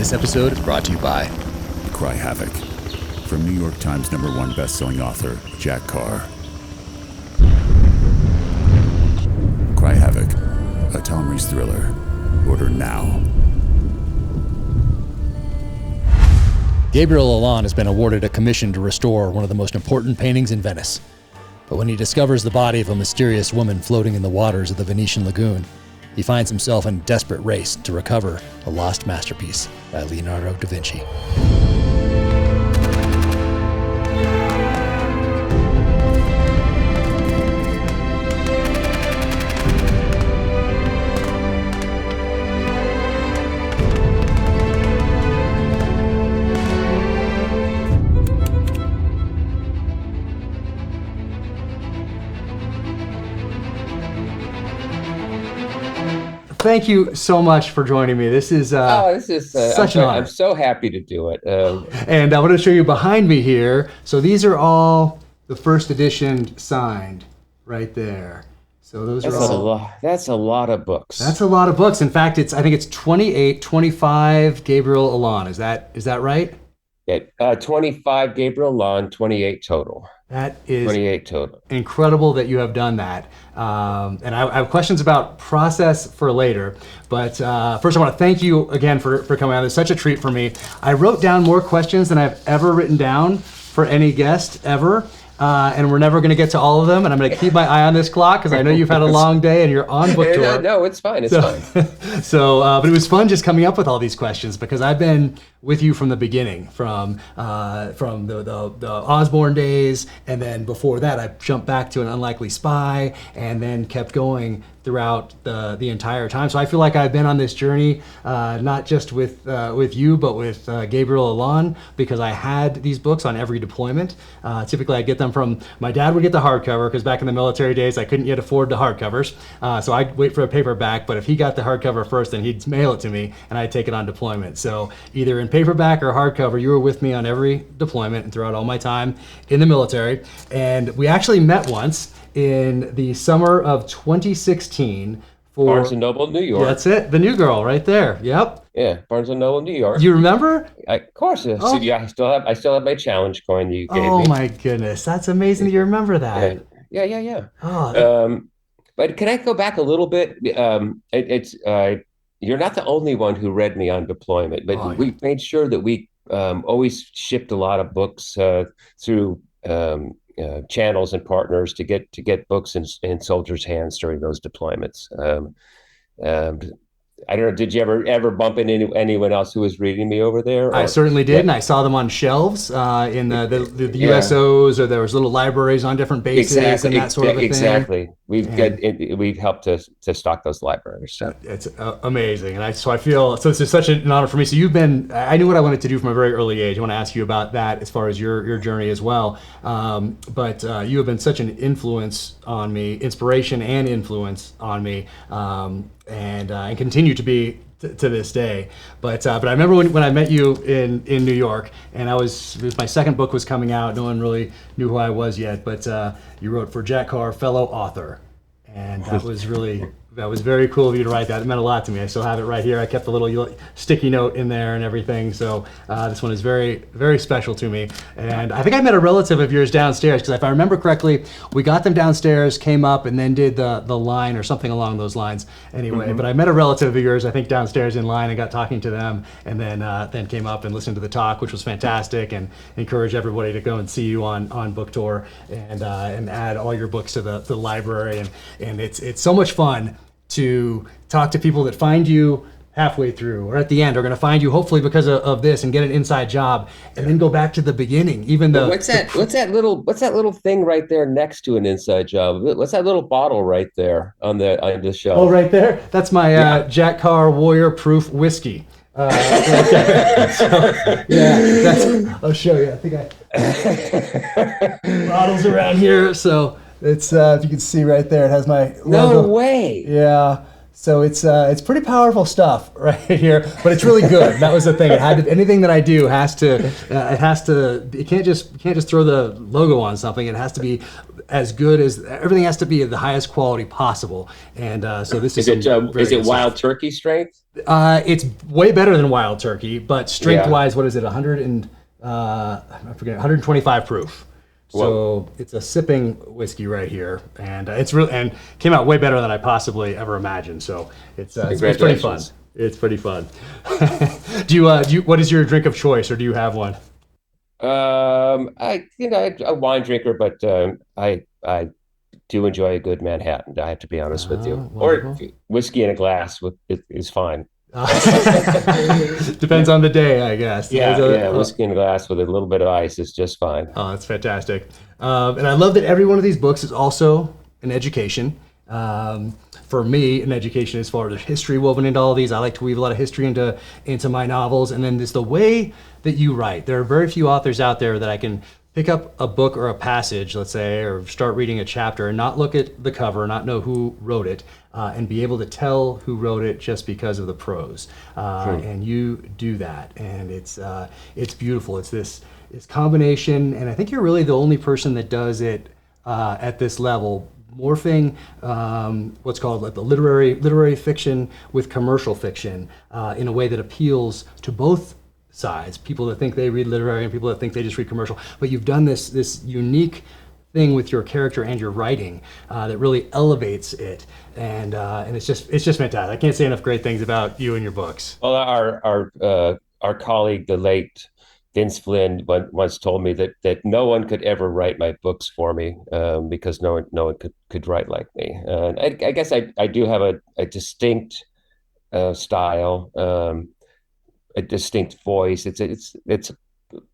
This episode is brought to you by Cry Havoc, from New York Times #1 bestselling author Jack Carr. Cry Havoc, a Tom Reese thriller. Order now. Gabriel Allon has been awarded a commission to restore one of the most important paintings in Venice. But when he discovers the body of a mysterious woman floating in the waters of the Venetian Lagoon, he finds himself in a desperate race to recover a lost masterpiece by Leonardo da Vinci. Thank you so much for joining me. This is such an honor. I'm so happy to do it. And I want to show you behind me here. So these are all the first edition signed right there. So those are all. That's a lot of books. That's a lot of books. In fact, I think it's 28, 25 Gabriel Allon. Is that right? Yeah, 25 Gabriel Allon, 28 total. That is 28 total. Incredible that you have done that. And I have questions about process for later. But first, I want to thank you again for coming on. It's such a treat for me. I wrote down more questions than I've ever written down for any guest ever. And we're never going to get to all of them. And I'm going to keep my eye on this clock because I know you've had a long day and you're on book tour. No, it's fine. It's fine. But it was fun just coming up with all these questions because I've been with you from the beginning, from the Osborne days, and then before that, I jumped back to An Unlikely Spy, and then kept going throughout the entire time. So I feel like I've been on this journey, not just with you, but with Gabriel Allon, because I had these books on every deployment. Typically, I get them from my dad would get the hardcover because back in the military days, I couldn't yet afford the hardcovers, so I'd wait for a paperback. But if he got the hardcover first, then he'd mail it to me, and I'd take it on deployment. So either in paperback or hardcover, you were with me on every deployment and throughout all my time in the military. And we actually met once in the summer of 2016 for Barnes & Noble, New York. That's it, the new girl right there. Yep. Yeah, Barnes & Noble, New York. You remember? Of course. Oh. So, yeah, I still have my challenge coin you gave me. Oh my goodness, that's amazing that you remember that. Yeah. Oh, but can I go back a little bit? You're not the only one who read me on deployment, but we made sure that we always shipped a lot of books through channels and partners to get books in soldiers' hands during those deployments. I don't know. Did you ever bump into anyone else who was reading me over there? I certainly did, and I saw them on shelves in the USOs, or there was little libraries on different bases and that sort of a thing. Exactly. We've helped to stock those libraries. So. It's amazing, and so I feel this is such an honor for me. So I knew what I wanted to do from a very early age. I want to ask you about that as far as your journey as well. But you have been such an influence on me, inspiration and influence on me. And continue to be to this day. But I remember when I met you in New York, and it was my second book was coming out. No one really knew who I was yet, but you wrote for Jack Carr, fellow author, and that was very cool of you to write that. It meant a lot to me. I still have it right here. I kept a little sticky note in there and everything. So this one is very, very special to me. And I think I met a relative of yours downstairs, because if I remember correctly, we got them downstairs, came up, and then did the line or something along those lines anyway. Mm-hmm. But I met a relative of yours, I think, downstairs in line, and got talking to them, and then came up and listened to the talk, which was fantastic, and encourage everybody to go and see you on book tour and add all your books to the library. And it's so much fun to talk to people that find you halfway through or at the end, are going to find you hopefully because of this and get an inside job, and then go back to the beginning. Even though what's that little thing right there next to an inside job? What's that little bottle right there on the shelf? Oh, right there. That's my Jack Carr Warrior Proof whiskey. I'll show you. I think bottles around here. So it's if you can see right there, it has my logo. No way. Yeah. So it's pretty powerful stuff right here, but it's really good. That was the thing. Anything that I do has to it can't just throw the logo on something. It has to be as good as everything has to be at the highest quality possible. And so this is is it wild turkey strength? It's way better than wild turkey, but strength Yeah. wise, what is it? 100 and I forget 125 proof. So Whoa. it's a sipping whiskey right here, and it's really and came out way better than I possibly ever imagined. So it's pretty fun. Congratulations. It's pretty fun. What is your drink of choice, or do you have one? I'm a wine drinker, but I do enjoy a good Manhattan. I have to be honest with you. Or Wonderful. whiskey in a glass is fine. Depends on the day, I guess. Yeah, whiskey in a glass with a little bit of ice is just fine. Oh, that's fantastic. And I love that every one of these books is also an education. For me, an education as far as history woven into all of these. I like to weave a lot of history into my novels. And then there's the way that you write. There are very few authors out there that I can pick up a book or a passage, let's say, or start reading a chapter and not look at the cover, not know who wrote it, and be able to tell who wrote it just because of the prose. And you do that, and it's beautiful. It's this combination, and I think you're really the only person that does it at this level, morphing what's called like the literary fiction with commercial fiction in a way that appeals to both sides, people that think they read literary and people that think they just read commercial. But you've done this unique thing with your character and your writing that really elevates it, and it's just fantastic. I can't say enough great things about you and your books. Well, our colleague, the late Vince Flynn, once told me that no one could ever write my books for me because no one could write like me. And I guess I do have a distinct style. A distinct voice. It's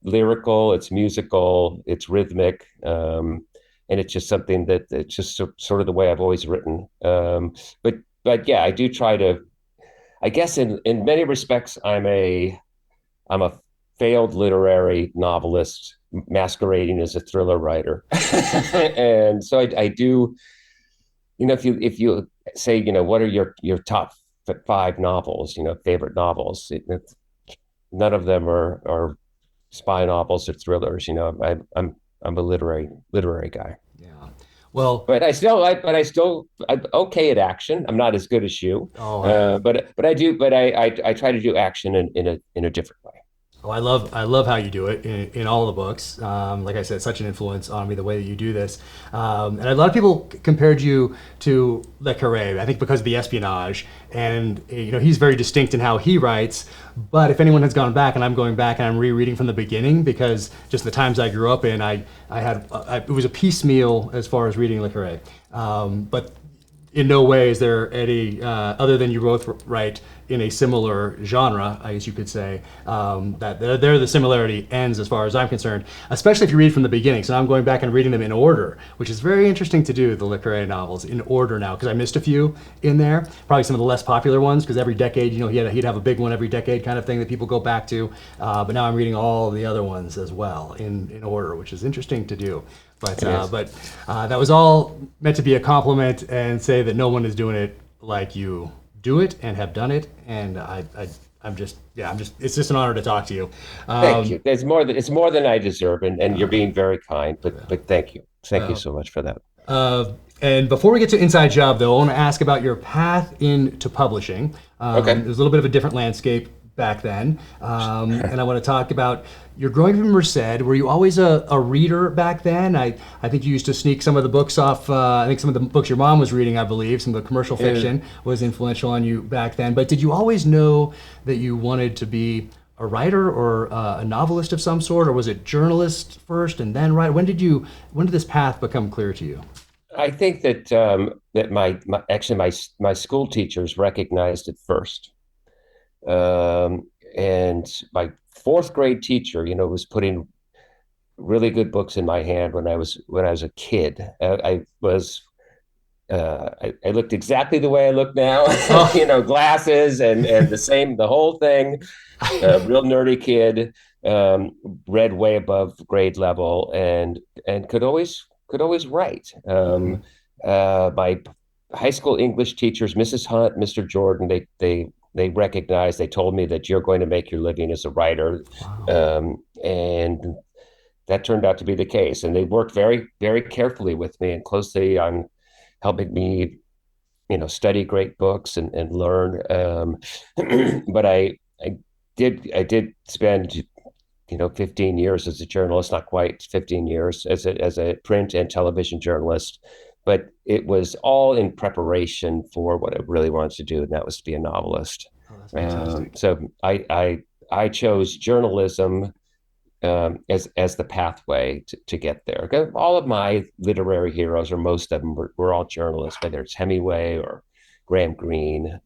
lyrical, it's musical, it's rhythmic, and it's just something that it's just sort of the way I've always written. But yeah, I do try to. I guess in many respects, I'm a failed literary novelist masquerading as a thriller writer, and so I do. If you say what are your top five novels, favorite novels, none of them are spy novels or thrillers. I'm a literary guy. Yeah. Well, I'm okay at action. I'm not as good as you. oh, I try to do action in a different way. Oh, I love how you do it in all the books. Like I said, such an influence on me the way that you do this. And a lot of people compared you to Le Carré, I think because of the espionage. And he's very distinct in how he writes. But if anyone has gone back, and I'm going back and I'm rereading from the beginning because just the times I grew up in, it was a piecemeal as far as reading Le Carré. But in no way is there any other than you both write in a similar genre, I guess you could say, that there the similarity ends as far as I'm concerned, especially if you read from the beginning. So now I'm going back and reading them in order, which is very interesting to do, the Le Carré novels in order now, because I missed a few in there, probably some of the less popular ones, because every decade, he'd have a big one every decade kind of thing that people go back to. But now I'm reading all the other ones as well in order, which is interesting to do. But that was all meant to be a compliment and say that no one is doing it like you do it and have done it. And I'm just it's just an honor to talk to you. Thank you. It's more than I deserve, and you're being very kind. But thank you. Thank you so much for that. And before we get to Inside Job, though, I want to ask about your path into publishing. Okay. There's a little bit of a different landscape back then. And I want to talk about your growing up in Merced. Were you always a reader back then? I think you used to sneak some of the books off. I think some of the books your mom was reading, I believe, some of the commercial fiction was influential on you back then. But did you always know that you wanted to be a writer or a novelist of some sort, or was it journalist first and then writer? When did this path become clear to you? I think that my school teachers recognized it first. And my fourth grade teacher, was putting really good books in my hand when I was a kid. I looked exactly the way I look now, glasses and the whole thing. Real nerdy kid, read way above grade level and could always write. My high school English teachers, Mrs. Hunt, Mr. Jordan, they recognized, they told me that you're going to make your living as a writer. Wow. And that turned out to be the case. And they worked very, very carefully with me and closely on helping me, study great books and learn. But I did spend 15 years as a journalist, not quite 15 years as a print and television journalist, but it was all in preparation for what I really wanted to do, and that was to be a novelist. Oh, that's fantastic. So I chose journalism as the pathway to get there. All of my literary heroes, or most of them, were all journalists, whether it's Hemingway or Graham Greene,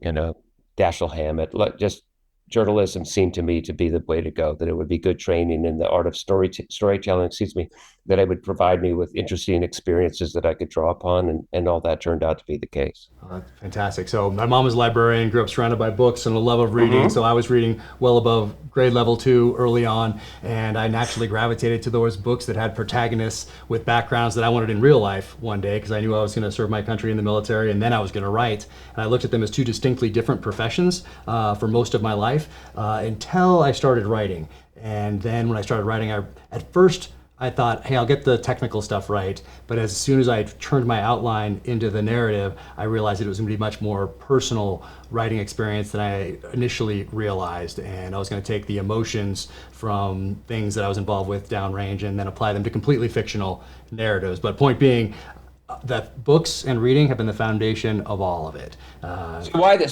Dashiell Hammett. Just journalism seemed to me to be the way to go. That it would be good training in the art of storytelling. Excuse me. That it would provide me with interesting experiences that I could draw upon, and all that turned out to be the case. Oh, that's fantastic. So my mom was a librarian, grew up surrounded by books and a love of reading. Mm-hmm. So I was reading well above grade level 2 early on, and I naturally gravitated to those books that had protagonists with backgrounds that I wanted in real life one day, because I knew I was going to serve my country in the military, and then I was going to write. And I looked at them as two distinctly different professions for most of my life until I started writing. And then when I started writing, at first I thought, hey, I'll get the technical stuff right. But as soon as I turned my outline into the narrative, I realized that it was going to be much more personal writing experience than I initially realized. And I was going to take the emotions from things that I was involved with downrange and then apply them to completely fictional narratives. But point being, that books and reading have been the foundation of all of it. So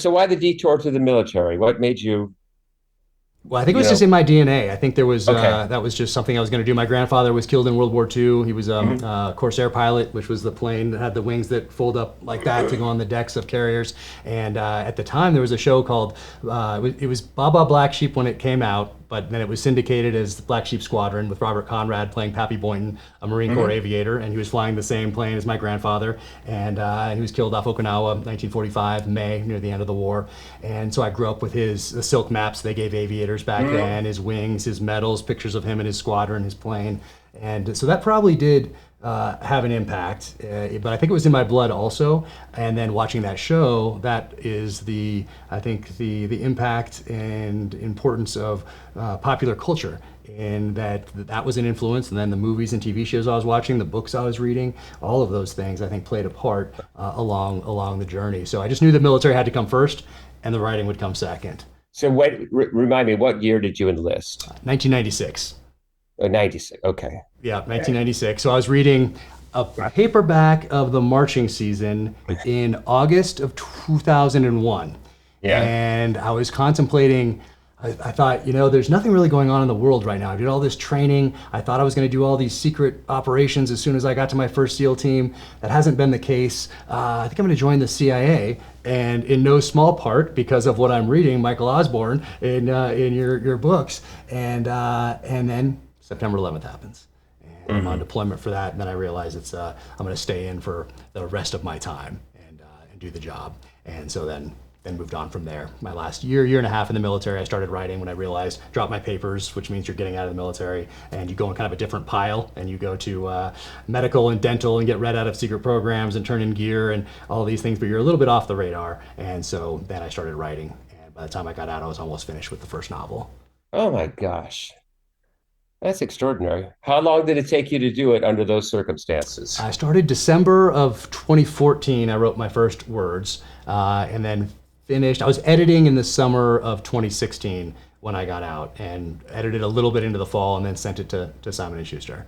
why the detour to the military? What made you? Well, I think it was just in my DNA. I think there was Okay. that was just something I was going to do. My grandfather was killed in World War II. He was a Corsair pilot, which was the plane that had the wings that fold up like that to go on the decks of carriers. And at the time, there was a show called, it was Baba Black Sheep when it came out, but then it was syndicated as the Black Sheep Squadron with Robert Conrad playing Pappy Boynton, a Marine Corps aviator, and he was flying the same plane as my grandfather, and he was killed off Okinawa, 1945, May, near the end of the war. And so I grew up with the silk maps they gave aviators back then, his wings, his medals, pictures of him and his squadron, his plane. And so that probably did have an impact, but I think it was in my blood also. And then watching that show, that is I think the impact and importance of popular culture, and that was an influence. And then the movies and TV shows I was watching, the books I was reading, all of those things I think played a part along the journey. So I just knew the military had to come first, and the writing would come second. So remind me, what year did you enlist? 1996. 96. Okay. Yeah, 1996. So I was reading a paperback of the marching season in August of 2001. Yeah. And I was contemplating, I thought, there's nothing really going on in the world right now. I did all this training. I thought I was going to do all these secret operations as soon as I got to my first SEAL team. That hasn't been the case. I think I'm going to join the CIA. And in no small part because of what I'm reading, Michael Osborne, in your books. And then September 11th happens. And I'm on deployment for that. And then I realize I'm going to stay in for the rest of my time and do the job. And so then moved on from there. My last year and a half in the military, I started writing when I realized, drop my papers, which means you're getting out of the military, and you go in kind of a different pile, and you go to medical and dental and get read out of secret programs and turn in gear and all these things, but you're a little bit off the radar. And so then I started writing. And by the time I got out, I was almost finished with the first novel. Oh my gosh. That's extraordinary. How long did it take you to do it under those circumstances? I started December of 2014. I wrote my first words, and then finished. I was editing in the summer of 2016 when I got out, and edited a little bit into the fall, and then sent it to Simon & Schuster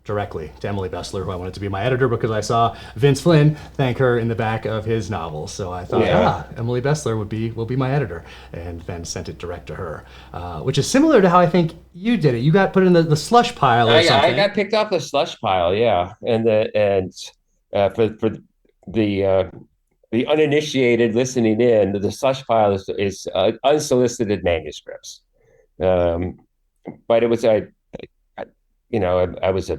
directly to Emily Bessler, who I wanted to be my editor because I saw Vince Flynn thank her in the back of his novels. So I thought, Emily Bessler will be my editor, and then sent it direct to her, which is similar to how I think you did it. You got put in the slush pile or something. I got picked off the slush pile, yeah, and for the uninitiated listening in, the slush pile is unsolicited manuscripts, but it was I was a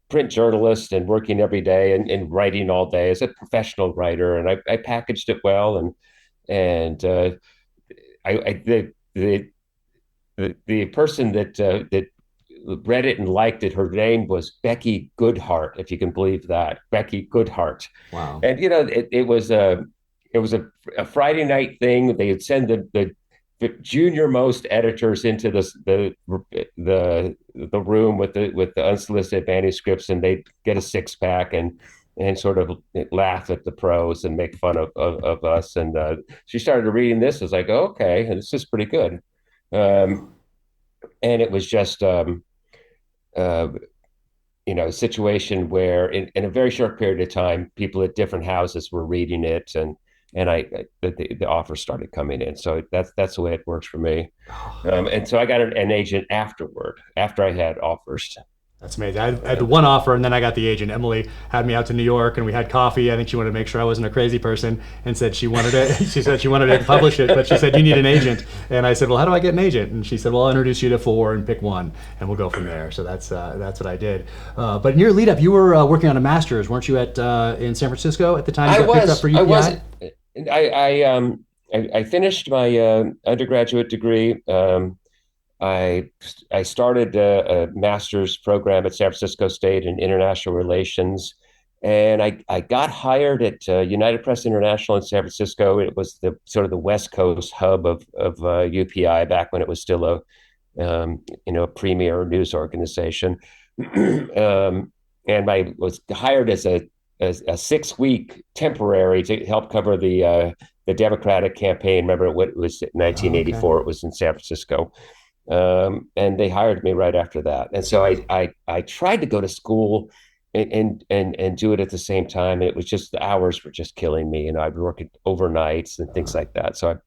print journalist and working every day and writing all day as a professional writer, and I packaged it well, and the person that read it and liked it, her name was Becky Goodhart, if you can believe that. Becky Goodhart. Wow. And it was a Friday night thing. They would send the junior most editors into the room with the unsolicited manuscripts, and they'd get a six pack and sort of laugh at the pros and make fun of us. And she started reading this. I was like, oh, okay, and this is pretty good. And it was just uh, a situation where in a very short period of time, people at different houses were reading it, and the offers started coming in. So that's the way it works for me. And so I got an agent after I had offers. That's amazing. I had one offer, and then I got the agent. Emily had me out to New York, and we had coffee. I think she wanted to make sure I wasn't a crazy person, and said she wanted it. She said she wanted to publish it, but she said you need an agent. And I said, well, how do I get an agent? And she said, well, I'll introduce you to four and pick one, and we'll go from there. So that's what I did. But in your lead up, you were working on a master's, weren't you, at in San Francisco at the time you got picked up for UPI? I finished my undergraduate degree. I started a master's program at San Francisco State in international relations, and I got hired at United Press International in San Francisco. It was the sort of the West Coast hub of UPI back when it was still a premier news organization. And I was hired as a 6-week temporary to help cover the Democratic campaign. Remember, what it was in 1984. Okay. It was in San Francisco. And they hired me right after that. And so I tried to go to school and do it at the same time. And it was just, the hours were just killing me. And I'd be working overnights and things like that. So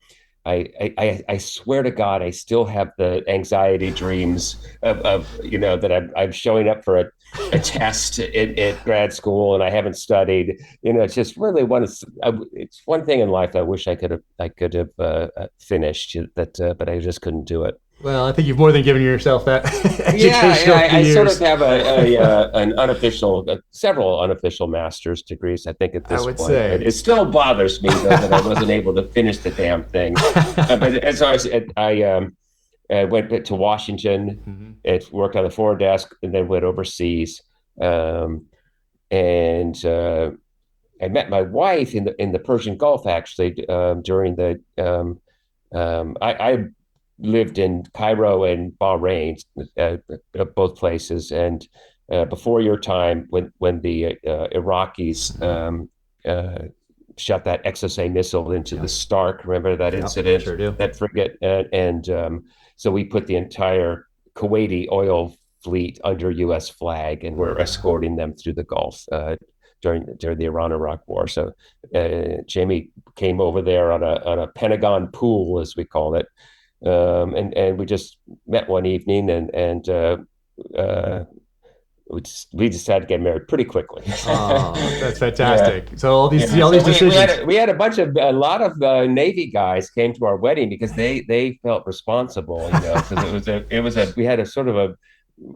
I swear to God, I still have the anxiety dreams of that I'm showing up for a test at grad school and I haven't studied. It's just really it's one thing in life I wish I could have finished that, but I just couldn't do it. Well, I think you've more than given yourself that I sort of have an unofficial, several unofficial master's degrees, I think, at this point. Say. It still bothers me, though, that I wasn't able to finish the damn thing. But as I went to Washington, worked on the foreign desk, and then went overseas. And I met my wife in the Persian Gulf, actually, during the I lived in Cairo and Bahrain, both places, and before your time, when the Iraqis shot that XSA missile into the Stark, remember that incident? Sure do. That frigate, and so we put the entire Kuwaiti oil fleet under U.S. flag, and we're escorting them through the Gulf during the Iran-Iraq War. So Jamie came over there on a Pentagon pool, as we call it. And we just met one evening, and we decided to get married pretty quickly. Oh, that's fantastic! Yeah. So all these decisions. We had a lot of Navy guys came to our wedding because they felt responsible, because we had a sort of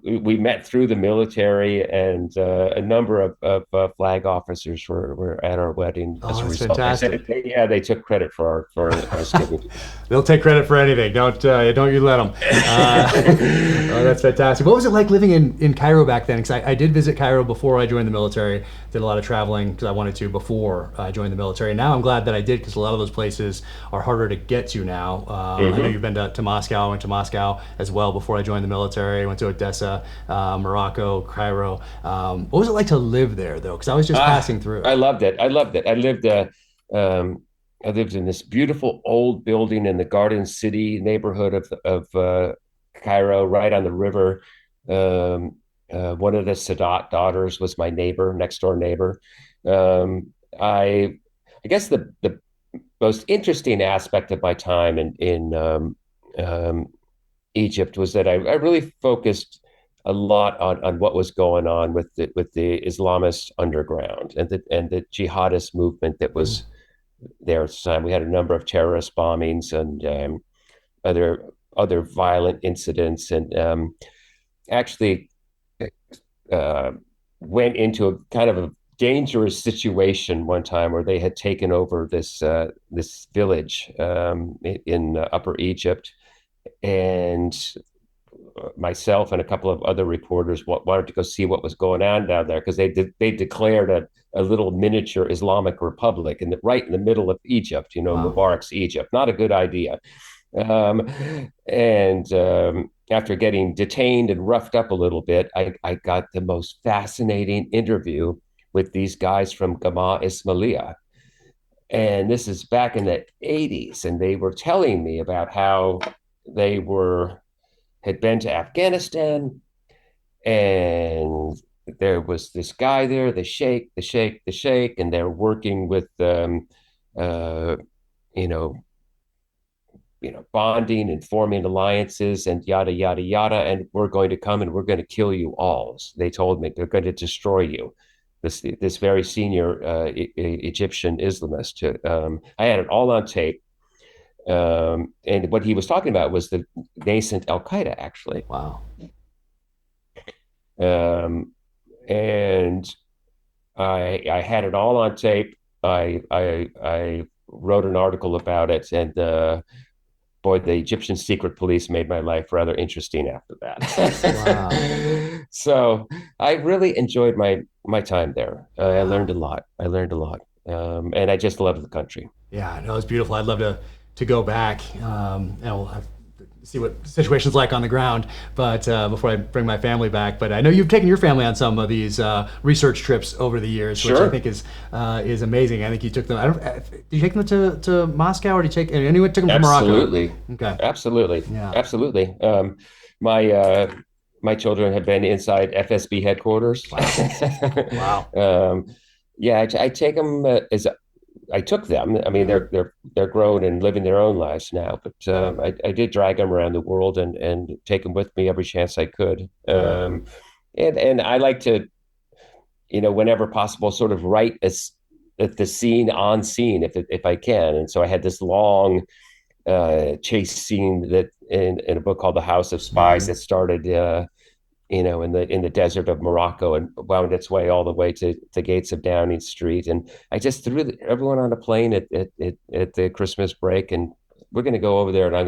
we met through the military, and a number of flag officers were at our wedding as a result. Fantastic. They took credit for our schedule. They'll take credit for anything. Don't you let them. That's fantastic. What was it like living in Cairo back then? Because I did visit Cairo before I joined the military. Did a lot of traveling because I wanted to before I joined the military. Now I'm glad that I did, because a lot of those places are harder to get to now. I know you've been to Moscow. I went to Moscow as well before I joined the military. I went to Odessa, Morocco, Cairo. What was it like to live there, though? Because I was just passing through. I loved it. I lived in this beautiful old building in the Garden City neighborhood of Cairo, right on the river. One of the Sadat daughters was my next door neighbor. I guess the most interesting aspect of my time in Egypt was that I really focused a lot on what was going on with the Islamist underground and the jihadist movement that was there at the time. We had a number of terrorist bombings and other violent incidents, and actually went into a kind of a dangerous situation one time where they had taken over this village in Upper Egypt, and myself and a couple of other reporters wanted to go see what was going on down there, because they declared a little miniature Islamic republic right in the middle of Egypt, wow. Mubarak's Egypt. Not a good idea. Um, and after getting detained and roughed up a little bit, I got the most fascinating interview with these guys from Gamma Ismailia. And this is back in the 80s. And they were telling me about how they had been to Afghanistan, and there was this guy there, the sheikh, and they're working with uh, you know, bonding and forming alliances and yada yada yada. And we're going to come and we're going to kill you all. They told me they're going to destroy you. This very senior Egyptian Islamist. I had it all on tape. And what he was talking about was the nascent Al Qaeda, actually. Wow. And I had it all on tape. I wrote an article about it, and boy, the Egyptian secret police made my life rather interesting after that. Wow. So I really enjoyed my time there. I learned a lot. And I just loved the country. Yeah, no, it's beautiful. I'd love to go back. And we'll have to see what the situation's like on the ground, but before I bring my family back. But I know you've taken your family on some of these research trips over the years, which Sure. I think is amazing. I think you took them. Did you take them to Moscow, or did you take? Anyone took them to Morocco? Absolutely. Okay. Absolutely. Yeah. Absolutely. My children have been inside FSB headquarters. Wow. Yeah, I take them I took them. I mean, they're grown and living their own lives now. But I did drag them around the world and take them with me every chance I could. And I like to, whenever possible, sort of write the scene on scene if I can. And so I had this long chase scene that in a book called The House of Spies that started in the desert of Morocco and wound its way all the way to the gates of Downing Street. And I just threw everyone on a plane at the Christmas break, and we're going to go over there, and I'm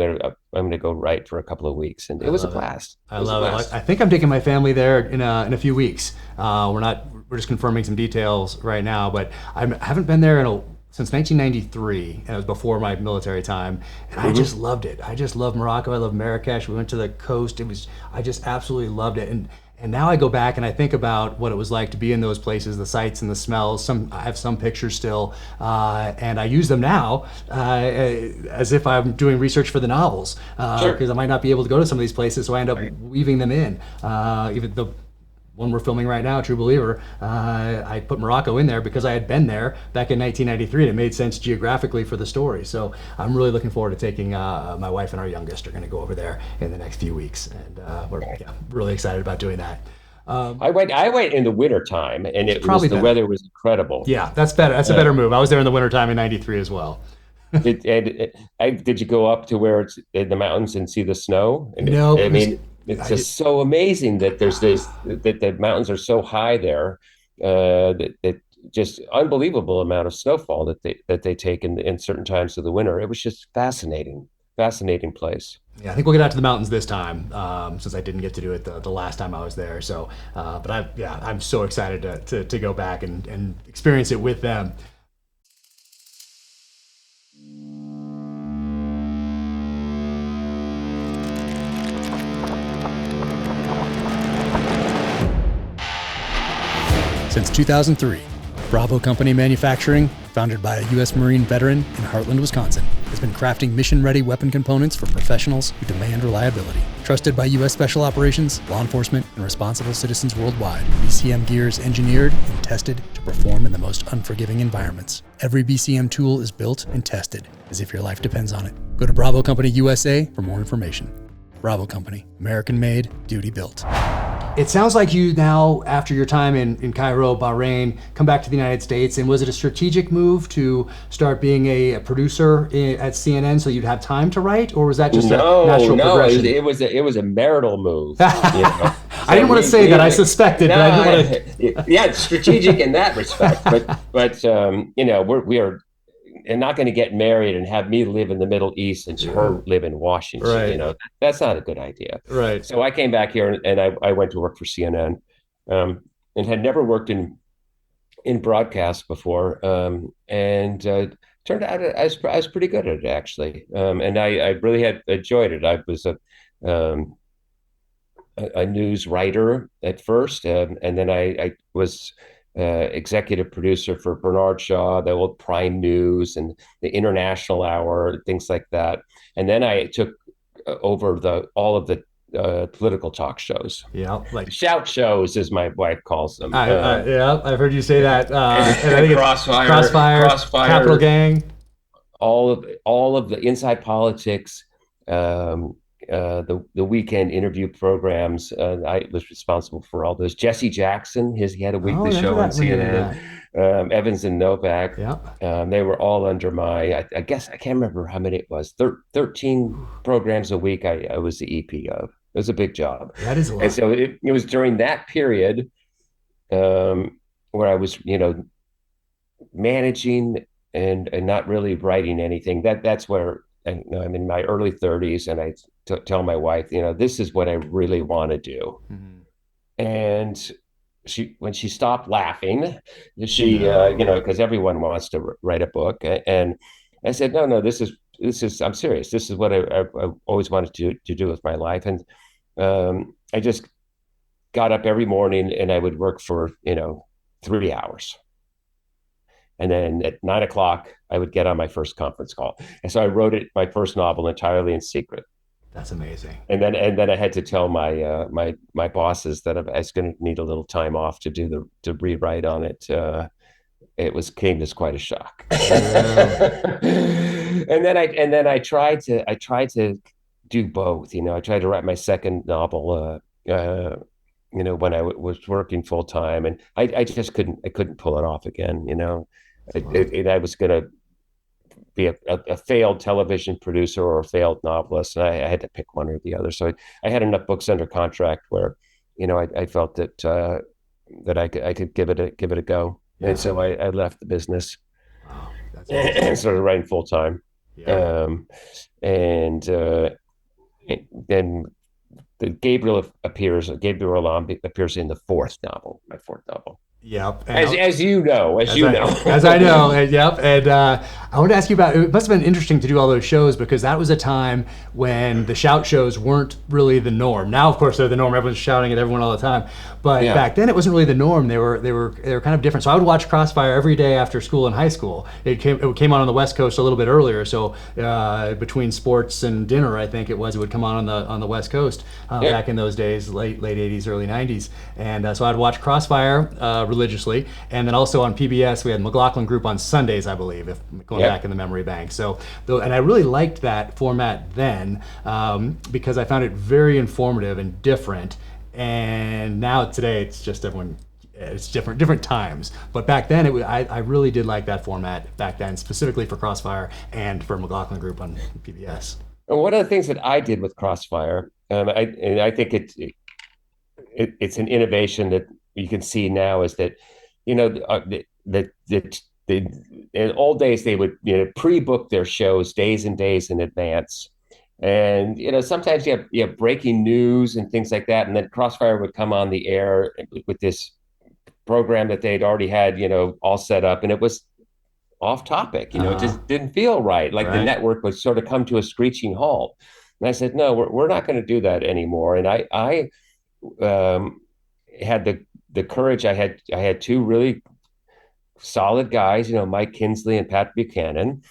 going to go write for a couple of weeks, and it was a blast. I love it. I think I'm taking my family there in a few weeks. We're just confirming some details right now, but I haven't been there since 1993, and it was before my military time, and I just loved it. I just love Morocco. I love Marrakesh. We went to the coast. I just absolutely loved it. And now I go back and I think about what it was like to be in those places, the sights and the smells. I have some pictures still, and I use them now as if I'm doing research for the novels, because I might not be able to go to some of these places, so I end up weaving them in. Even the one we're filming right now, True Believer, I put Morocco in there because I had been there back in 1993, and it made sense geographically for the story. So I'm really looking forward to taking my wife and our youngest are going to go over there in the next few weeks, and we're really excited about doing that. I went in the winter time, and the weather was incredible. Yeah, that's better. That's a better move. I was there in the winter time in '93 as well. Did you go up to where it's in the mountains and see the snow? No, it's just so amazing that that the mountains are so high there, that just unbelievable amount of snowfall that they take in certain times of the winter. It was just fascinating place. Yeah, I think we'll get out to the mountains this time, since I didn't get to do it the last time I was there. So, but I'm so excited to go back and experience it with them. Since 2003, Bravo Company Manufacturing, founded by a U.S. Marine veteran in Heartland, Wisconsin, has been crafting mission-ready weapon components for professionals who demand reliability. Trusted by U.S. Special Operations, law enforcement, and responsible citizens worldwide, BCM gear is engineered and tested to perform in the most unforgiving environments. Every BCM tool is built and tested as if your life depends on it. Go to Bravo Company USA for more information. Bravo Company, American-made, duty-built. It sounds like you now, after your time in Cairo, Bahrain, come back to the United States. And was it a strategic move to start being a producer at CNN so you'd have time to write, or was that just a natural progression? It was a marital move. I didn't want to say that. I suspected, but I didn't want to. Yeah, it's strategic in that respect. But we are not going to get married and have me live in the Middle East and her live in Washington. Right. That's not a good idea. Right. So I came back here and I went to work for CNN, and had never worked in broadcast before, and turned out I was pretty good at it actually, and I really had enjoyed it. I was um, a news writer at first, and then I was executive producer for Bernard Shaw, the old Prime News, and the International Hour, things like that. And then I took over the all of the political talk shows, Yeah, like shout shows, as my wife calls them. yeah, I've heard you say that, and I think it's Crossfire, Capital Crossfire, Gang. all of the inside politics, um, the weekend interview programs. I was responsible for all those. Jesse Jackson, he had a Oh, weekly remember show on that? Remember CNN. that? Evans and Novak. Yeah, They were all under I guess I can't remember how many it was. 13 programs a week. I was the EP of. It was a big job, that is a and lot. so it was during that period where I was, managing and not really writing anything. That's where I'm in my early 30s, and I tell my wife, this is what I really want to do. Mhm. And when she stopped laughing, No. because everyone wants to write a book, and I said, no, this is I'm serious. This is what I always wanted to do with my life, and I just got up every morning and I would work for 3 hours. And then at 9 o'clock, I would get on my first conference call. And so I wrote my first novel entirely in secret. That's amazing. And then I had to tell my bosses that I was going to need a little time off to rewrite on it. It came as quite a shock. Yeah. And then I tried to do both. I tried to write my second novel. When I was working full time, and I just couldn't pull it off again. I was going to be a failed television producer or a failed novelist, and I had to pick one or the other. So I had enough books under contract where, I felt that I could give it a go, Yeah. and so I left the business Wow, that's awesome. and started writing full time. Yeah. And then Gabriel Allon appears in the my fourth novel. Yep. As you know, As I know, and, yep. And I want to ask you about. It must have been interesting to do all those shows because that was a time when the shout shows weren't really the norm. Now, of course, they're the norm. Everyone's shouting at everyone all the time. But Yeah. back then, it wasn't really the norm. They were kind of different. So I would watch Crossfire every day after school in high school. It came on the West Coast a little bit earlier. So between sports and dinner, I think it would come on the West Coast back in those days, late '80s, early '90s. And so I'd watch Crossfire religiously, and then also on PBS we had McLaughlin Group on Sundays, I believe, if going back in the memory bank. So, and I really liked that format then because I found it very informative and different. And now today it's just everyone. It's different times, but back then I really did like that format back then, specifically for Crossfire and for McLaughlin Group on PBS. And one of the things that I did with Crossfire, I think it's an innovation that you can see now, is that in old days they would pre-book their shows days and days in advance, and sometimes you have breaking news and things like that, and then Crossfire would come on the air with this program that they'd already had all set up, and it was off topic. It just didn't feel right. Like the network would sort of come to a screeching halt. And I said, no, we're not going to do that anymore. And I had the courage. I had two really solid guys, Mike Kinsley and Pat Buchanan.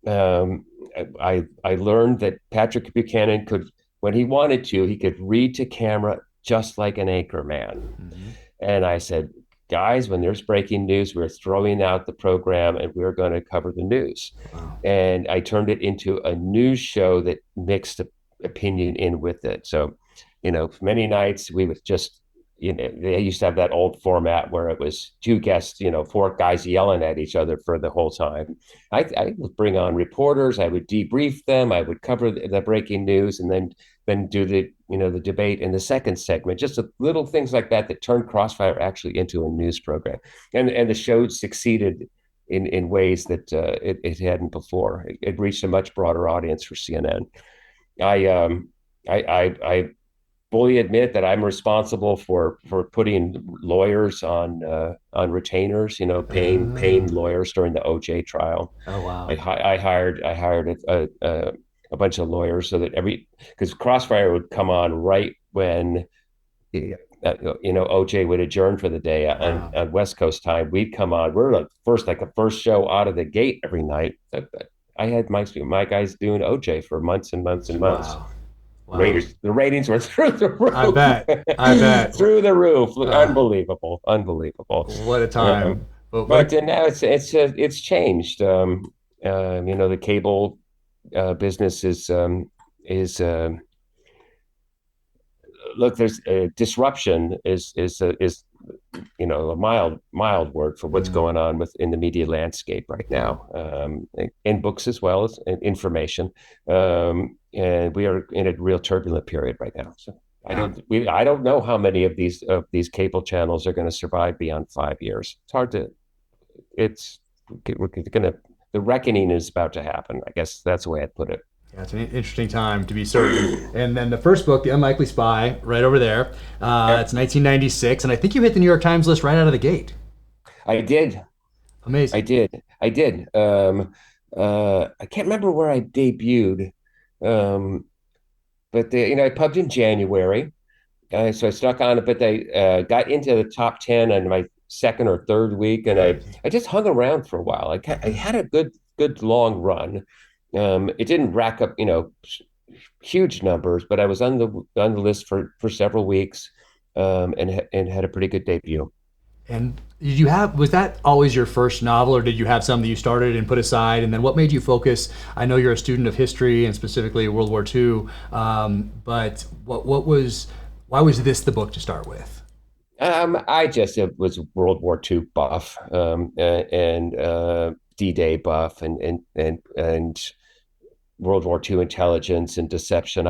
I learned that Patrick Buchanan could, when he wanted to, he could read to camera just like an anchor man. Mm-hmm. And I said, guys, when there's breaking news, we're throwing out the program and we're going to cover the news. Wow. And I turned it into a news show that mixed opinion in with it. So, many nights we would just, they used to have that old format where it was two guests, four guys yelling at each other for the whole time. I would bring on reporters. I would debrief them. I would cover the breaking news, and then do the debate in the second segment. Just little things like that turned Crossfire actually into a news program, and the show succeeded in ways that it hadn't before. It reached a much broader audience for CNN. I fully admit that I'm responsible for putting lawyers on retainers, paying Oh, lawyers during the OJ trial. oh I, wow. hi- I hired a bunch of lawyers so that because Crossfire would come on right when OJ would adjourn for the day Wow. on West Coast time. We'd come on. We're like the first show out of the gate every night. I had my guys doing OJ for months and months and months. Wow. Wow. The ratings were through the I roof, bet. I bet. through the roof. Uh, Unbelievable, unbelievable. what a Um, time. But what but a now it's changed. The cable business is look. There's disruption is a mild word for what's mm, going on in the media landscape right now, in books as well as in information, and we are in a real turbulent period right now. So yeah. I don't know how many of these cable channels are going to survive beyond 5 years. It's hard to it's we're gonna the reckoning is about to happen. I guess that's the way I'd put it. Yeah, it's an interesting time to be certain. And then the first book, The Unlikely Spy, right over there. Yep, It's 1996, and I think you hit the New York Times list right out of the gate. I did. I Amazing. did. I did. I can't remember where I debuted, um, but I pubbed in January, so I stuck on it. But they got into the top 10 on my second or third week, and Amazing. I just hung around for a while. I had a good long run. It didn't rack up, huge numbers, but I was on the list for several weeks, and had a pretty good debut. And was that always your first novel, or did you have some that you started and put aside? And then what made you focus? I know you're a student of history and specifically World War II, but why was this the book to start with? I just was World War II buff, and D-Day buff, and World War II intelligence and deception.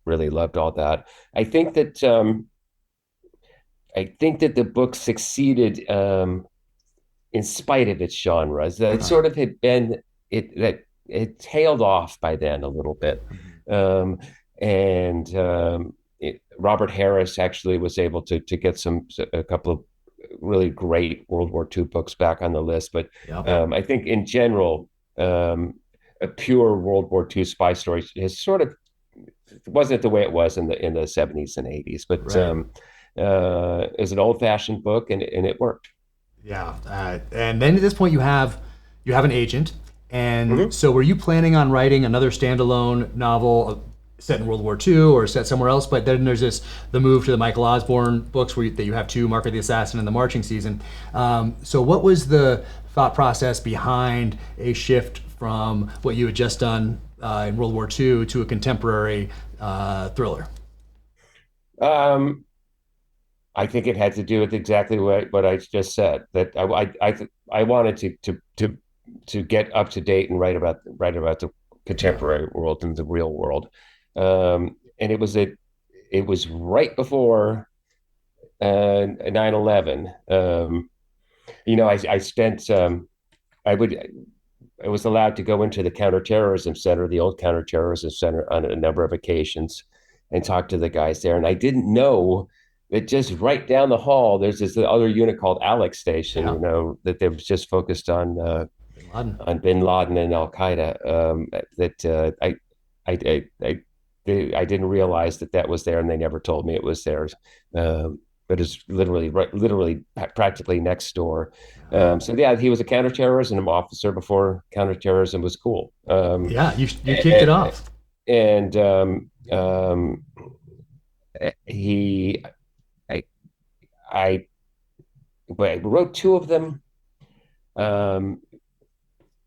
Really loved all that. I think that the book succeeded, in spite of its genres. That it Right. sort of had been it that it tailed off by then a little bit, Mhm. um, and Robert Harris actually was able to get a couple of really great World War II books back on the list. But Yep. I think in general, a pure World War II spy story has sort of wasn't the way it was in the 70s and 80s. But Right. it's an old fashioned book, and it worked. Yeah. And then at this point, you have an agent, and Mm-hmm. so were you planning on writing another standalone novel set in World War II or set somewhere else? But then there's the move to the Michael Osborne books that you have two, Mark of the Assassin and The Marching Season. So what was the thought process behind a shift from what you had just done in World War II to a contemporary thriller? Um, I think it had to do with exactly what I just said. That I wanted to get up to date and write about the Yeah. contemporary world and the real world. And it was right before 9/11. I spent I would I was allowed to go into the counterterrorism center, the old counterterrorism center, on a number of occasions and talk to the guys there. And I didn't know that just right down the hall, there's this other unit called Alex Station, Yeah. that they was just focused Bin Laden. on Bin Laden and Al Qaeda. That I didn't realize that was there, and they never told me it was there. But it's literally practically next door. So yeah, he was a counterterrorism officer before counterterrorism was cool. Yeah, you kicked it And, off. and he, I, I, but I wrote two of them, um,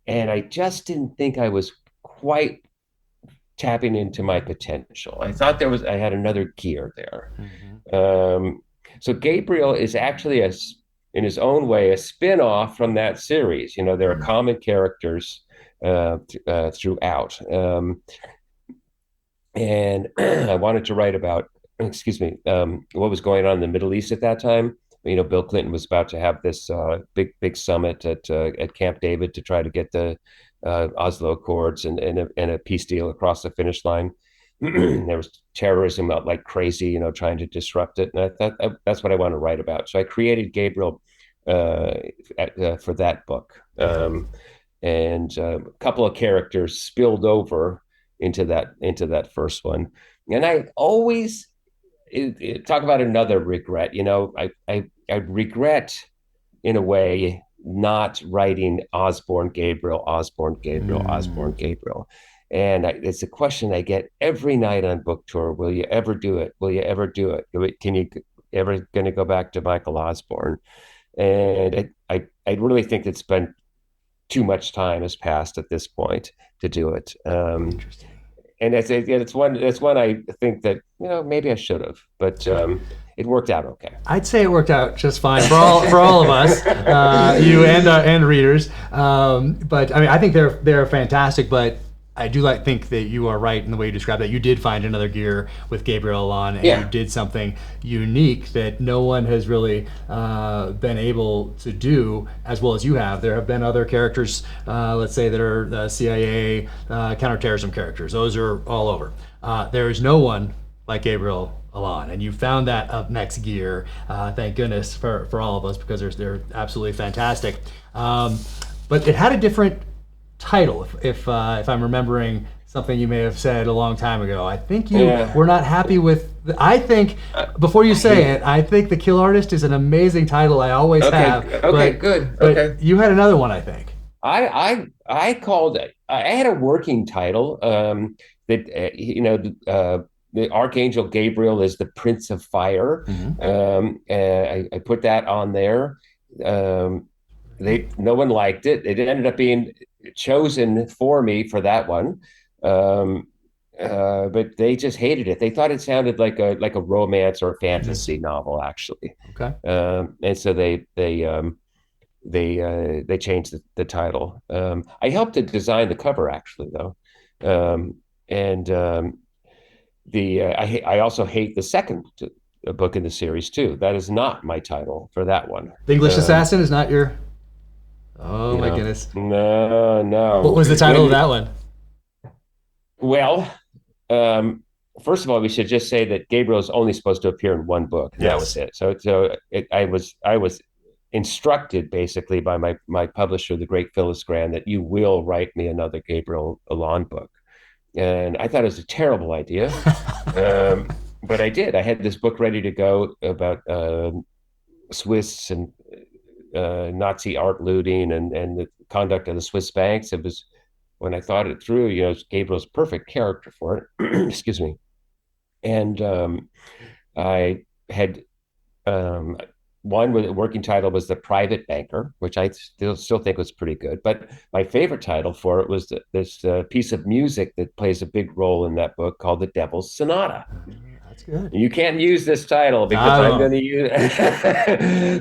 and I just didn't think I was quite tapping into my potential. I thought I had another gear there. Mhm. So Gabriel is actually in his own way, a spin-off from that series. There are common characters throughout. And I wanted to write about, excuse me, what was going on in the Middle East at that time. Bill Clinton was about to have this big summit at Camp David to try to get the Oslo Accords and a peace deal across the finish line. There was terrorism out like crazy, trying to disrupt it. And I thought that's what I want to write about. So I created Gabriel for that book. Yeah. And a couple of characters spilled over into that first one. And I always talk about another regret. I regret in a way not writing Osborne Gabriel, Osborne Gabriel, Osborne Mm. Gabriel. And it's a question I get every night on book tour. Will you ever do it? Will you ever do it? Can you ever going to go back to Michael Osborne? And I really think it's been too much time has passed at this point to do it. Interesting. And it's one I think that maybe I should have, but it worked out okay. I'd say it worked out just fine for all of us, you and readers. But I mean, I think they're fantastic. But I do think that you are right in the way you described that. You did find another gear with Gabriel Allon, and Yeah. you did something unique that no one has really been able to do as well as you have. There have been other characters, let's say, that are CIA counterterrorism characters. Those are all over. There is no one like Gabriel Allon, and you found that up next gear. Thank goodness for all of us, because they're absolutely fantastic. But it had a different title, if I'm remembering something you may have said a long time ago. I think you were not happy with. I think before you say it, I think The Kill Artist is an amazing title. I always have. Okay, good. But Okay. you had another one, I think. I called it. I had a working title that the Archangel Gabriel is the Prince of Fire. Mm-hmm. I put that on there. No one liked it. It ended up being chosen for me for that one. But they just hated it. They thought it sounded like a romance or a fantasy novel, actually. Okay. And so they changed the title. I helped to design the cover, actually, though. And I also hate the second book in the series too. That is not my title for that one. The English Assassin is not your. Oh my No, goodness. no. What was the title of that one? Well, first of all, we should just say that Gabriel's only supposed to appear in one book. And That was it. I was instructed basically by my publisher, the great Phyllis Graham, that you will write me another Gabriel Allon book. And I thought it was a terrible idea. But I did. I had this book ready to go about Swiss and Nazi art looting and the conduct of the Swiss banks. It was, when I thought it through, Gabriel's perfect character for it. Excuse me. And I had one with the working title was The Private Banker, which I still think was pretty good. But my favorite title for it was this piece of music that plays a big role in that book called The Devil's Sonata. That's good. You can't use this title because I'm going to use.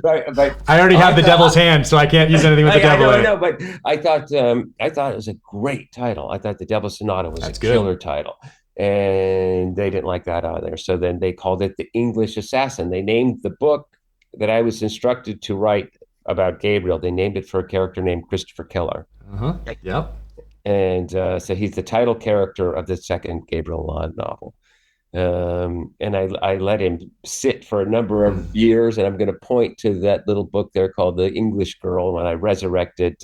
but I already have the Devil's Hand, so I can't use anything with the devil in it. No, but I thought it was a great title. I thought The Devil's Sonata was a killer title, and they didn't like that either. So then they called it The English Assassin. They named the book that I was instructed to write about Gabriel. They named it for a character named Christopher Keller. Yep. And so he's the title character of the second Gabriel Allon novel. And I let him sit for a number of years, and I'm going to point to that little book there called The English Girl when I resurrected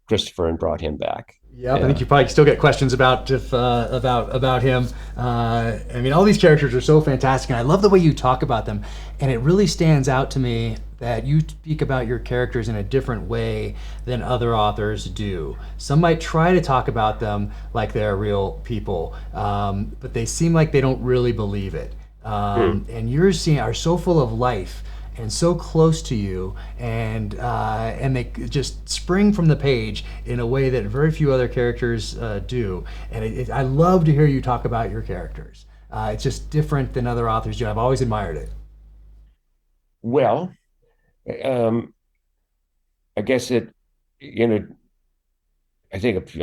Christopher and brought him back. Yeah, I think you probably still get questions about him. I mean, all these characters are so fantastic, and I love the way you talk about them. And it really stands out to me that you speak about your characters in a different way than other authors do. Some might try to talk about them like they're real people, but they seem like they don't really believe it. And yours are so full of life and so close to you, and they just spring from the page in a way that very few other characters do. And I love to hear you talk about your characters. It's just different than other authors do. I've always admired it. Well, I guess I'm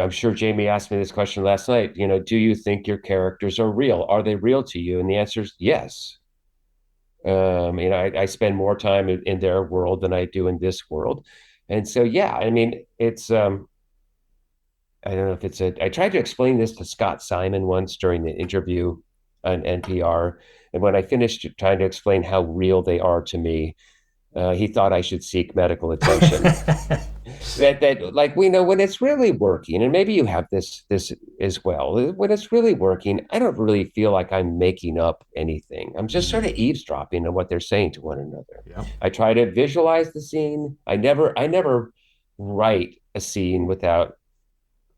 sure Jamie asked me this question last night. Do you think your characters are real? Are they real to you? And the answer is yes. I spend more time in their world than I do in this world. And so, yeah, I mean, it's I don't know if it's I tried to explain this to Scott Simon once during the interview on NPR. And when I finished trying to explain how real they are to me, he thought I should seek medical attention. That like we know when it's really working, and maybe you have this as well. When it's really working, I don't really feel like I'm making up anything. I'm just sort of eavesdropping on what they're saying to one another. Yeah. I try to visualize the scene. I never write a scene without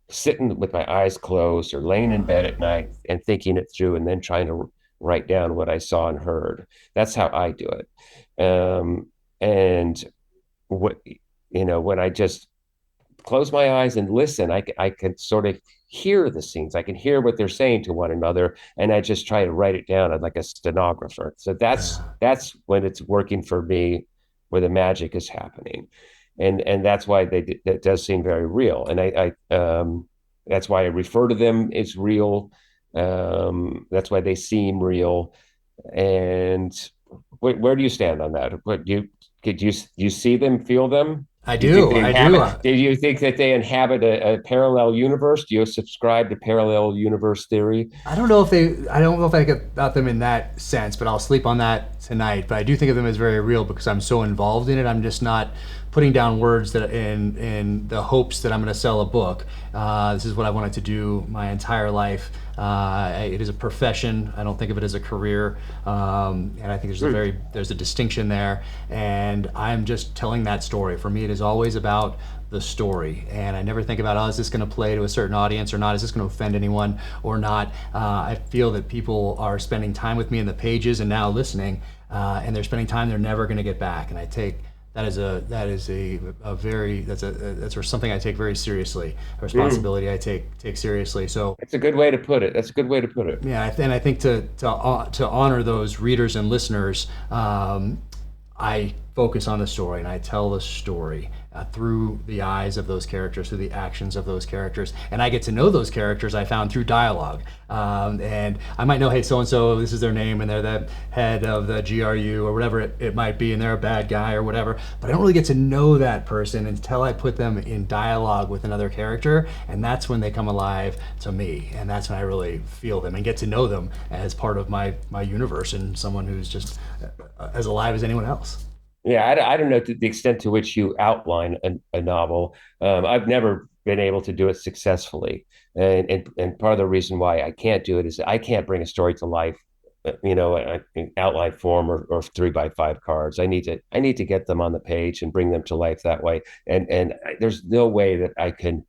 sitting with my eyes closed or laying in bed at night and thinking it through and then trying to write down what I saw and heard. That's how I do it. And what, when I just close my eyes and listen, I can sort of hear the scenes. I can hear what they're saying to one another, and I just try to write it down like a stenographer. So that's when it's working for me, where the magic is happening, and that's why that does seem very real. And that's why I refer to them as real. That's why they seem real. And where do you stand on that? What do you see them, feel them? I do. Do you think that they inhabit a parallel universe? Do you subscribe to parallel universe theory? I don't know if I get about them in that sense, but I'll sleep on that tonight. But I do think of them as very real because I'm so involved in it. I'm just not putting down words that in the hopes that I'm going to sell a book. This is what I wanted to do my entire life. It is a profession. I don't think of it as a career, and I think there's a distinction there. And I'm just telling that story. For me, it is always about the story, and I never think about, is this going to play to a certain audience or not? Is this going to offend anyone or not? I feel that people are spending time with me in the pages and now listening, and they're spending time they're never going to get back. And I take that's something I take very seriously, a responsibility I take seriously. So it's a good way to put it. That's a good way to put it. Yeah, and I think to honor those readers and listeners, I focus on the story and I tell the story through the eyes of those characters, through the actions of those characters, and I get to know those characters I found through dialogue. And I might know, hey, so and so, this is their name, and they're the head of the GRU or whatever it might be, and they're a bad guy or whatever. But I don't really get to know that person until I put them in dialogue with another character, and that's when they come alive to me, and that's when I really feel them and get to know them as part of my universe and someone who's just as alive as anyone else. Yeah, I don't know to the extent to which you outline a novel. I've never been able to do it successfully, and part of the reason why I can't do it is I can't bring a story to life, in outline form or 3x5 cards. I need to get them on the page and bring them to life that way. And there's no way that I can,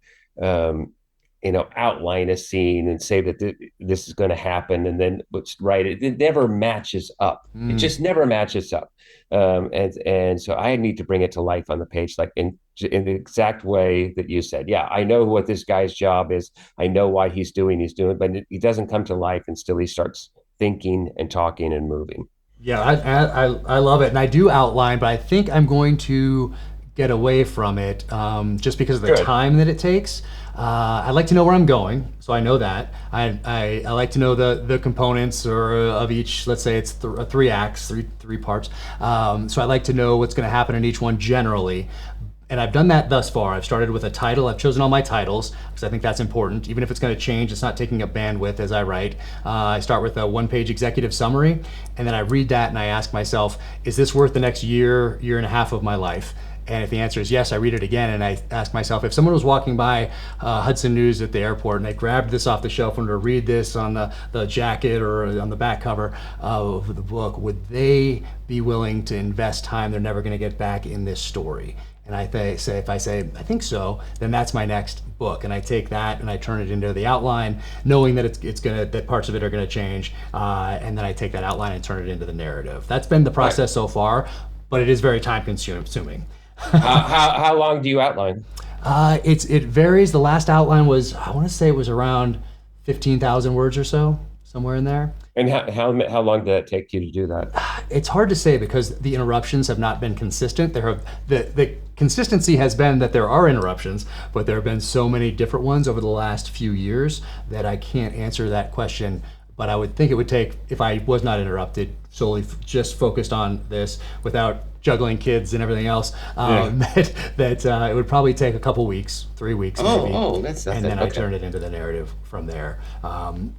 outline a scene and say that this is going to happen and then let's write it. It never matches up. It just never matches up. And so I need to bring it to life on the page, like in the exact way that you said. Yeah, I know what this guy's job is. I know why he's doing, but he doesn't come to life until he starts thinking and talking and moving. Yeah, I love it. And I do outline, but I think I'm going to get away from it just because of the time that it takes. I like to know where I'm going, so I know that. I like to know the components of each. Let's say it's three acts, three parts. So I like to know what's going to happen in each one generally. And I've done that thus far. I've started with a title. I've chosen all my titles because I think that's important. Even if it's going to change, it's not taking up bandwidth as I write. I start with a one-page executive summary, and then I read that and I ask myself, is this worth the next year and a half of my life? And if the answer is yes, I read it again and I ask myself, if someone was walking by Hudson News at the airport and they grabbed this off the shelf and were to read this on the jacket or on the back cover of the book, would they be willing to invest time they're never going to get back in this story? And if I say, I think so, then that's my next book. And I take that and I turn it into the outline, knowing that that parts of it are gonna change. And then I take that outline and turn it into the narrative. That's been the process so far, but it is very time consuming. How long do you outline? It varies. The last outline was, I want to say it was around 15,000 words or so, somewhere in there. And how long did that take you to do that? It's hard to say because the interruptions have not been consistent. The consistency has been that there are interruptions, but there have been so many different ones over the last few years that I can't answer that question but I would think it would take, if I was not interrupted, solely just focused on this without juggling kids and everything else, that it would probably take a couple weeks, 3 weeks maybe. That's nothing. And then I turn it into the narrative from there.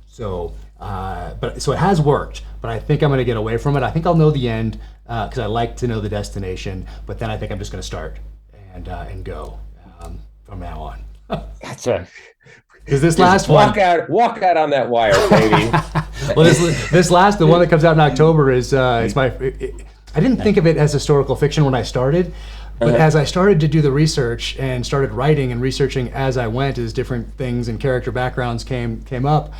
So it has worked, but I think I'm going to get away from it. I think I'll know the end because I like to know the destination, but then I think I'm just going to start and go from now on. That's a Is this last walk one? walk out on that wire, baby. Well, this last, the one that comes out in October is it's my. I didn't think of it as historical fiction when I started, but as I started to do the research and started writing and researching as I went, as different things and character backgrounds came up.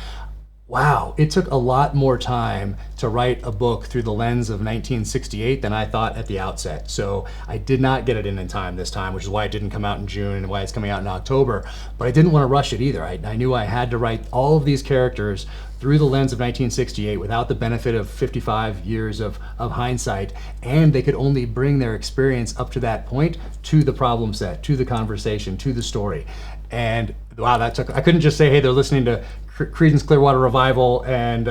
Wow, it took a lot more time to write a book through the lens of 1968 than I thought at the outset. So I did not get it in time this time, which is why it didn't come out in June and why it's coming out in October. But I didn't want to rush it either. I knew I had to write all of these characters through the lens of 1968 without the benefit of 55 years of hindsight. And they could only bring their experience up to that point to the problem set, to the conversation, to the story. And wow, I couldn't just say, hey, they're listening to Creedence Clearwater Revival and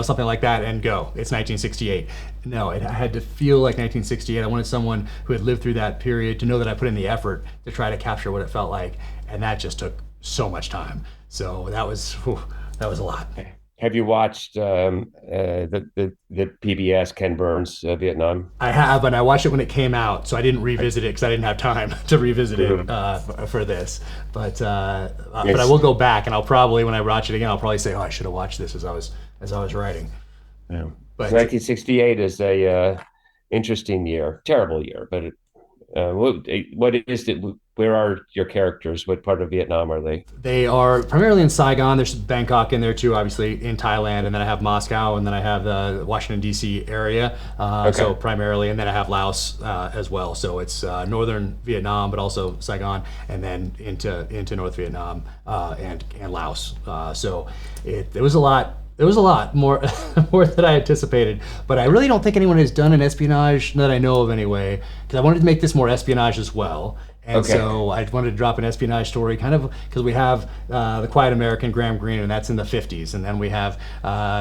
something like that and go. It's 1968. No, I had to feel like 1968. I wanted someone who had lived through that period to know that I put in the effort to try to capture what it felt like, and that just took so much time. So that was a lot. Have you watched the PBS Ken Burns Vietnam? I have, and I watched it when it came out, so I didn't revisit it because I didn't have time to revisit it for this. But I will go back, and I'll probably, when I watch it again, I'll probably say, "Oh, I should have watched this as I was writing." Yeah. But 1968 is a interesting year, terrible year. But what is it? Where are your characters? What part of Vietnam are they? They are primarily in Saigon. There's Bangkok in there too, obviously in Thailand, and then I have Moscow, and then I have the Washington D.C. area. So primarily, and then I have Laos as well. So it's northern Vietnam, but also Saigon, and then into North Vietnam and Laos. So it was a lot. It was a lot more than I anticipated, but I really don't think anyone has done an espionage that I know of anyway, because I wanted to make this more espionage as well. And so I wanted to drop an espionage story, kind of because we have The Quiet American, Graham Greene, and that's in the 50s. And then we have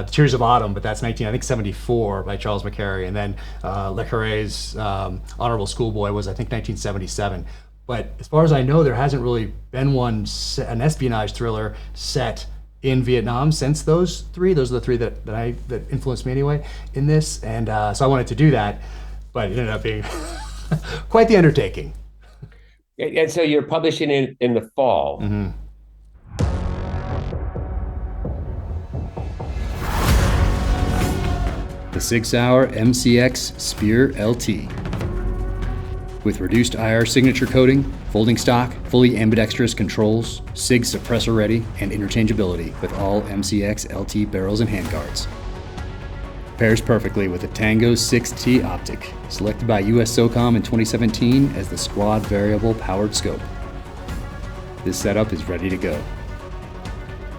Tears of Autumn, but that's 74 by Charles McCary. And then Le Carré's Honorable Schoolboy was, I think, 1977. But as far as I know, there hasn't really been an espionage thriller set in Vietnam since those three. Those are the three that influenced me anyway in this. And so I wanted to do that, but it ended up being quite the undertaking. And so you're publishing in the fall. Mm-hmm. The Sig Sauer MCX Spear LT. With reduced IR signature coating, folding stock, fully ambidextrous controls, SIG suppressor ready, and interchangeability with all MCX LT barrels and handguards. Pairs perfectly with a Tango 6T optic, selected by US SOCOM in 2017 as the squad variable powered scope. This setup is ready to go.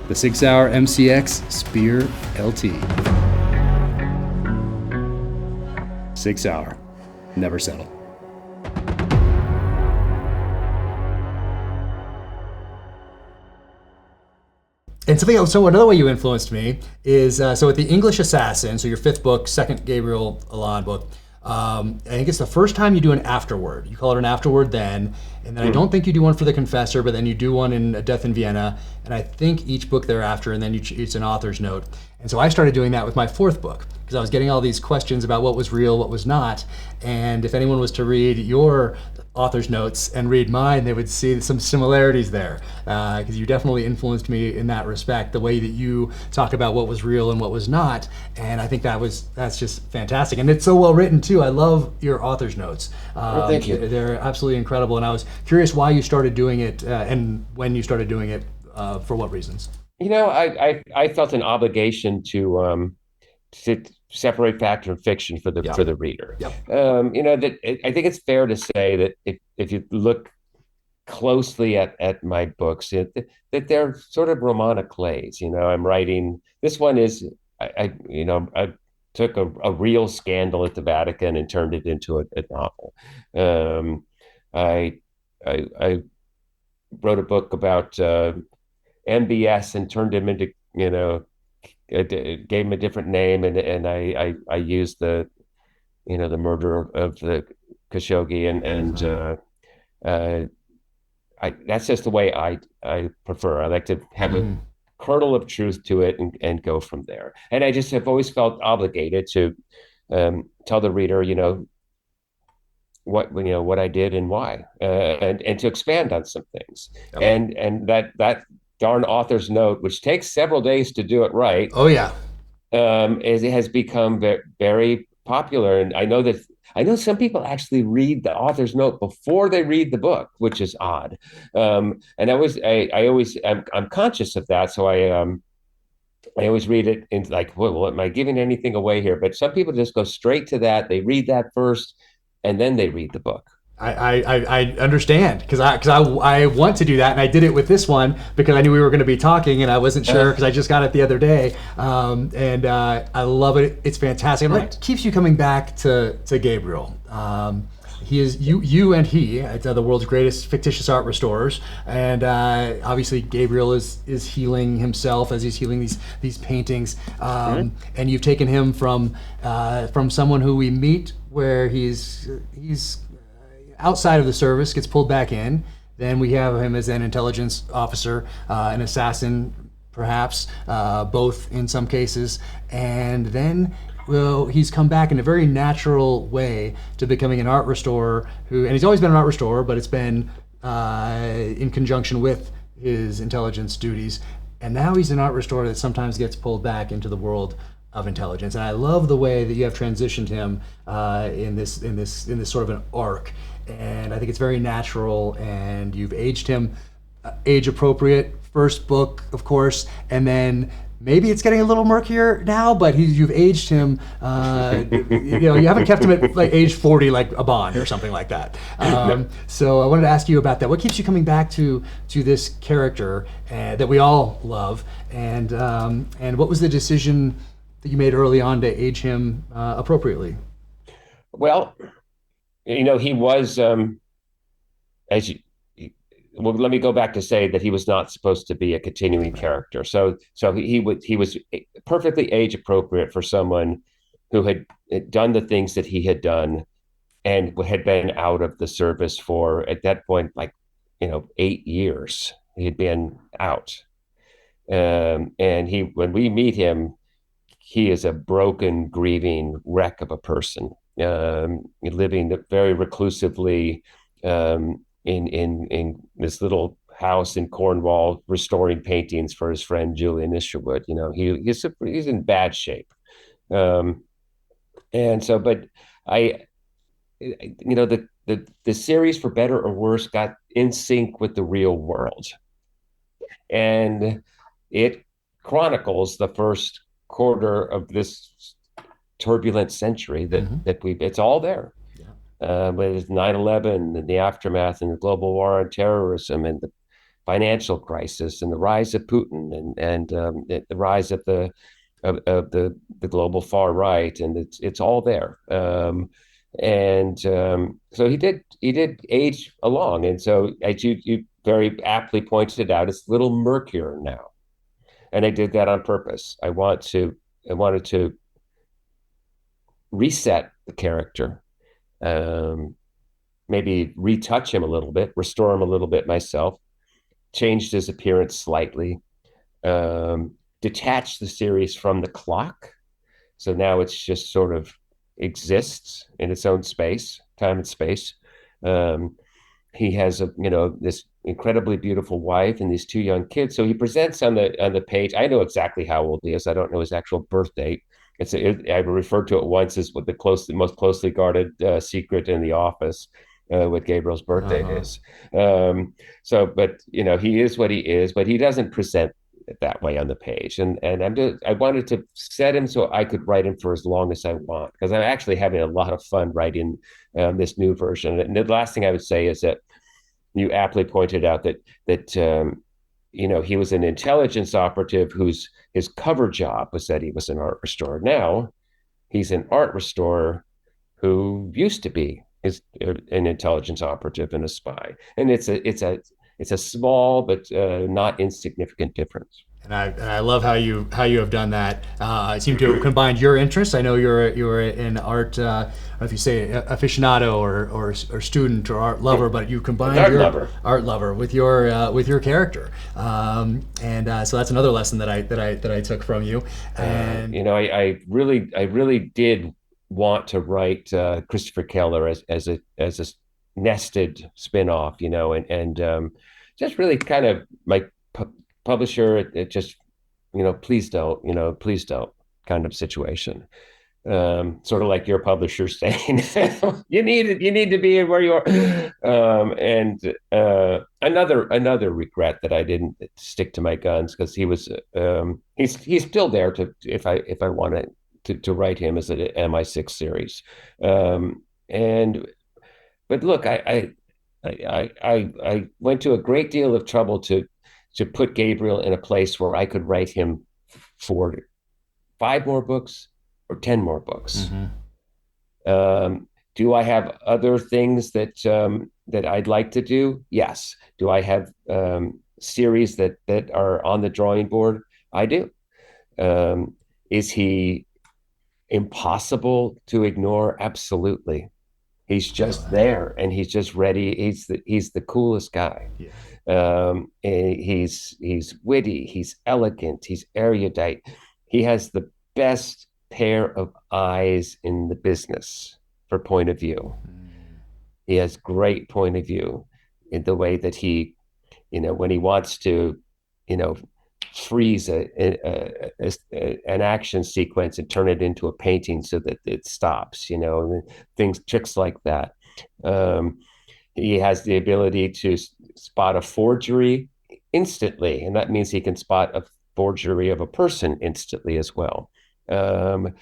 The Sig Sauer MCX Spear LT. Sig Sauer, never settle. And so another way you influenced me is, so with The English Assassin, so your fifth book, second Gabriel Allon book, I think it's the first time you do an afterword. You call it an afterword then, and then I don't think you do one for The Confessor, but then you do one in A Death in Vienna, and I think each book thereafter, and then it's an author's note. And so I started doing that with my fourth book, because I was getting all these questions about what was real, what was not, and if anyone was to read your author's notes and read mine, they would see some similarities there, because you definitely influenced me in that respect, the way that you talk about what was real and what was not, and I think that's just fantastic, and it's so well written too. I love your author's notes. Thank you. They're absolutely incredible, and I was curious why you started doing it and when you started doing it, for what reasons? I felt an obligation to separate fact from fiction for the reader. Yep. I think it's fair to say that if you look closely at my books, that they're sort of romantic plays. I'm writing. This one is I took a real scandal at the Vatican and turned it into a novel. I wrote a book about MBS and turned him into gave him a different name, and I used the murder of the Khashoggi, and uh, that's just the way I prefer. I like to have a Mhm. kernel of truth to it, and go from there. And I just have always felt obligated to tell the reader, what I did and why, and to expand on some things. Yep. And that darn author's note, which takes several days to do it right, Oh yeah. it has become very popular. And I know some people actually read the author's note before they read the book, which is odd. And I always I'm conscious of that, so I always read it in like, well, am I giving anything away here? But some people just go straight to that. They read that first, and then they read the book. I understand because I want to do that, and I did it with this one because I knew we were going to be talking, and I wasn't sure because I just got it the other day, and I love it. It's fantastic. And what keeps you coming back to Gabriel? He is you and he. It's the world's greatest fictitious art restorers, and obviously Gabriel is healing himself as he's healing these paintings. And you've taken him from someone who we meet where he's outside of the service, gets pulled back in. Then we have him as an intelligence officer, an assassin, perhaps, both in some cases. And then, well, he's come back in a very natural way to becoming an art restorer and he's always been an art restorer, but it's been in conjunction with his intelligence duties. And now he's an art restorer that sometimes gets pulled back into the world of intelligence. And I love the way that you have transitioned him in this sort of an arc. And I think it's very natural. And you've aged him age appropriate. First book, of course, and then maybe it's getting a little murkier now, but you've aged him. You haven't kept him at like age 40, like a Bond or something like that. So I wanted to ask you about that. What keeps you coming back to this character that we all love, and what was the decision that you made early on to age him appropriately? Well, he was, as you, well, let me go back to say that he was not supposed to be a continuing character. So he was perfectly age appropriate for someone who had done the things that he had done and had been out of the service for, at that point, like 8 years. He had been out, and when we meet him, he is a broken, grieving wreck of a person, living very reclusively. In this little house in Cornwall, restoring paintings for his friend Julian Isherwood. He's in bad shape, and so. But the series, for better or worse, got in sync with the real world, and it chronicles the first quarter of this turbulent century that it's all there. With 9/11 and the aftermath and the global war on terrorism and the financial crisis and the rise of Putin and the rise of the global far right, and it's all there. So he did age along, and so as you very aptly pointed out, it's a little murkier now, and I did that on purpose. I wanted to reset the character, maybe retouch him a little bit, restore him a little bit myself, changed his appearance slightly, detached the series from the clock. So now it's just sort of exists in its own space, time and space. He has this incredibly beautiful wife and these two young kids. So he presents on the page. I know exactly how old he is. I don't know his actual birth date. I referred to it once as what the most closely guarded secret in the office, what Gabriel's birthday is. But he is what he is, but he doesn't present it that way on the page. And I wanted to set him so I could write him for as long as I want, because I'm actually having a lot of fun writing this new version. And the last thing I would say is that you aptly pointed out that he was an intelligence operative his cover job was that he was an art restorer. Now he's an art restorer who used to be an intelligence operative and a spy. And it's It's a small but not insignificant difference. And I love how you have done that. I seem to have combined your interests. I know you're an art, I don't know if you say aficionado or student or art lover, but you combined Art your lover. art lover with your character, and so that's another lesson that I took from you. And I really did want to write Christopher Keller as a nested spin-off, and just really kind of my publisher, it just, please don't kind of situation. Sort of like your publisher saying, you need to be where you are. And another regret that I didn't stick to my guns, because he's still there to if I wanted to write him as an MI6 series. And but look, I went to a great deal of trouble to put Gabriel in a place where I could write him for 5 more books or 10 more books. Do I have other things that I'd like to do? Yes. Do I have series that are on the drawing board? I do. Is he impossible to ignore? Absolutely. He's just there, and he's just ready. He's the coolest guy. Yeah. He's witty, he's elegant, he's erudite. He has the best pair of eyes in the business for point of view. He has great point of view in the way that he, when he wants to, freeze an action sequence and turn it into a painting so that it stops, tricks like that. He has the ability to spot a forgery instantly, and that means he can spot a forgery of a person instantly as well. So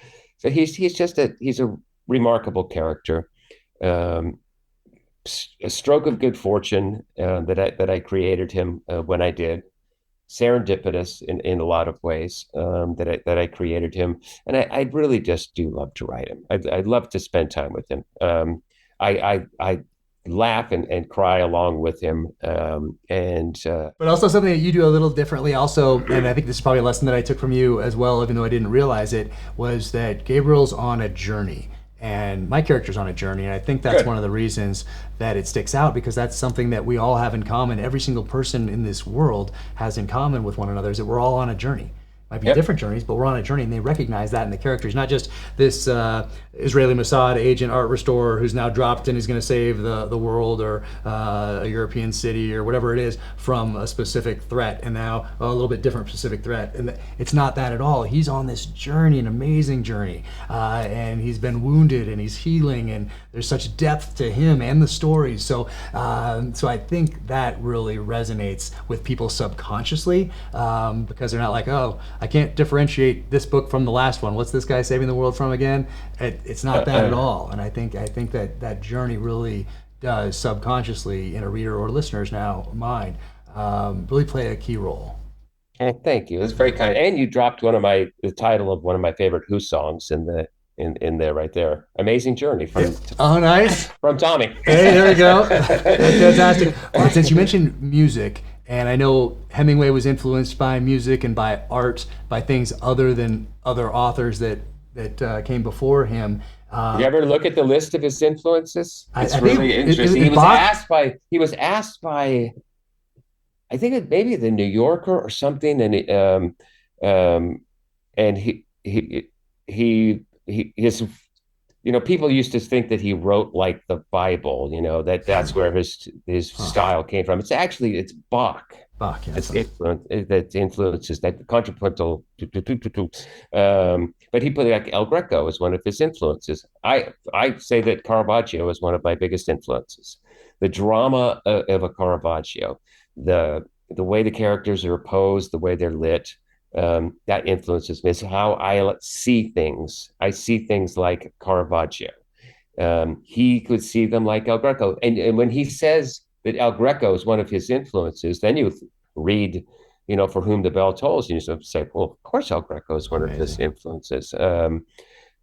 he's a remarkable character. A stroke of good fortune that I created him when I did. Serendipitous in a lot of ways, that I created him, and I really just do love to write him. I'd love to spend time with him. I laugh and cry along with him, but also something that you do a little differently also, and I think this is probably a lesson that I took from you as well, even though I didn't realize it, was that Gabriel's on a journey. And my character's on a journey, and I think that's one of the reasons that it sticks out, because that's something that we all have in common. Every single person in this world has in common with one another, is that we're all on a journey. Might be different journeys, but we're on a journey, and they recognize that in the characters. Not just this Israeli Mossad agent, art restorer, who's now dropped and is going to save the world, or a European city, or whatever it is, from a specific threat, and now a little bit different specific threat. And it's not that at all. He's on this journey, an amazing journey, and he's been wounded, and he's healing, and there's such depth to him and the stories. So I think that really resonates with people subconsciously, because they're not like, oh, I can't differentiate this book from the last one. What's this guy saving the world from again? It's not that at all. And I think that journey really does subconsciously in a reader or listener's mind really play a key role. Thank you. That's very kind. And you dropped the title of one of my favorite Who songs in there right there. Amazing Journey from nice. From Tommy. Hey, there we go. That's fantastic. Well, since you mentioned music, and I know Hemingway was influenced by music and by art, by things other than other authors that came before him. You ever look at the list of his influences? It's really interesting. He was asked by, I think it maybe the New Yorker or something, and his, people used to think that he wrote like the Bible, that's where his style came from. It's Bach. Bach, yes. That influences that contrapuntal. But he put like El Greco as one of his influences. I say that Caravaggio is one of my biggest influences. The drama of a Caravaggio, the way the characters are posed, the way they're lit, that influences me. It's how I see things. I see things like Caravaggio. He could see them like El Greco. And when he says that El Greco is one of his influences, then you read, For Whom the Bell Tolls, and you sort of say, well, of course El Greco is one of his influences.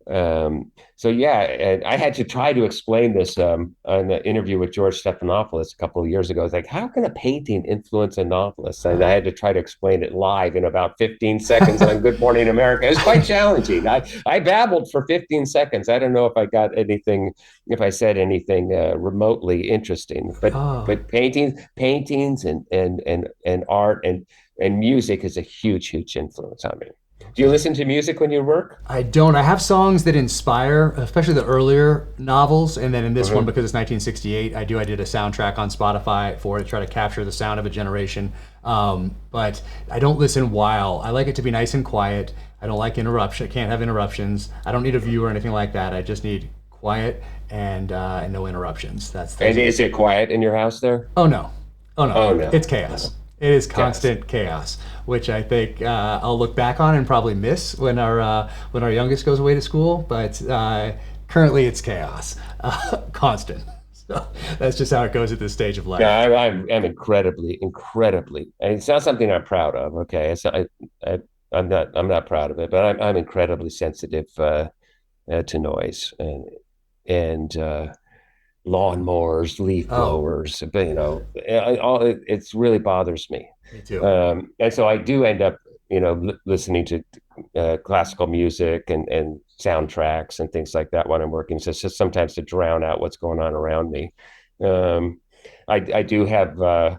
So yeah, and I had to try to explain this on the interview with George Stephanopoulos a couple of years ago. It's like, how can a painting influence a novelist? And I had to try to explain it live in about 15 seconds on Good Morning America. It was quite challenging. I babbled for 15 seconds. I don't know if I got anything, if I said anything remotely interesting. Oh. But paintings and art and music is a huge influence on me. Do you listen to music when you work? I don't. I have songs that inspire, especially the earlier novels, and then in this one, because it's 1968, I did a soundtrack on Spotify for it to try to capture the sound of a generation. But I don't listen while. I like it to be nice and quiet. I don't like interruption. I can't have interruptions. I don't need a view or anything like that. I just need quiet and no interruptions. And is it quiet in your house there? Oh no, oh no, Oh no. it's chaos. It is constant chaos, which I think I'll look back on and probably miss when our youngest goes away to school. But currently, it's chaos, constant. So that's just how it goes at this stage of life. Yeah, I'm incredibly. And it's not something I'm proud of. Okay, I'm not proud of it, but I'm incredibly sensitive to noise and lawnmowers, leaf Oh, blowers, but it really bothers me. me too. And so I do end up, listening to classical music and soundtracks and things like that when I'm working. So it's just sometimes to drown out what's going on around me. Um, I do have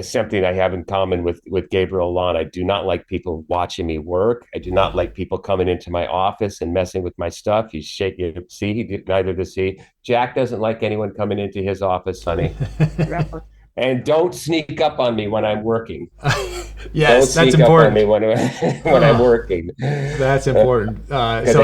something I have in common with Gabriel Allon. I do not like people watching me work. I do not like people coming into my office and messing with my stuff. He's shaking. See, neither does he. Jack doesn't like anyone coming into his office, honey. And don't sneak up on me when I'm working. Yes, Don't that's sneak up on important. me when I'm working. That's important. Because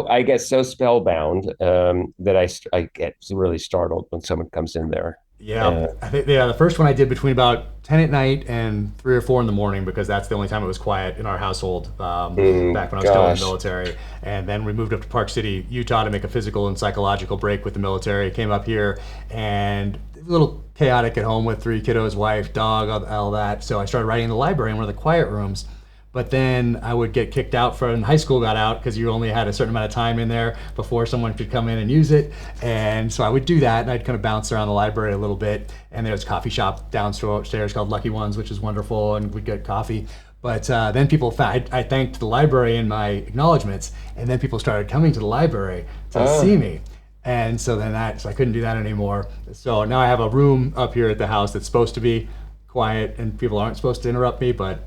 I get so spellbound that I get really startled when someone comes in there. Yeah, I think the first one I did between about 10 at night and 3 or 4 in the morning, because that's the only time it was quiet in our household back when I was still in the military. And then we moved up to Park City, Utah to make a physical and psychological break with the military. Came up here and a little chaotic at home with 3 kiddos, wife, dog, all that. So I started writing in the library in one of the quiet rooms. But then I would get kicked out from high school, got out because you only had a certain amount of time in there before someone could come in and use it. And so I would do that, and I'd kind of bounce around the library a little bit. And there was a coffee shop downstairs called Lucky Ones, which is wonderful, and we'd get coffee. But then I thanked the library in my acknowledgments, and then people started coming to the library to see me. And so so I couldn't do that anymore. So now I have a room up here at the house that's supposed to be quiet, and people aren't supposed to interrupt me, but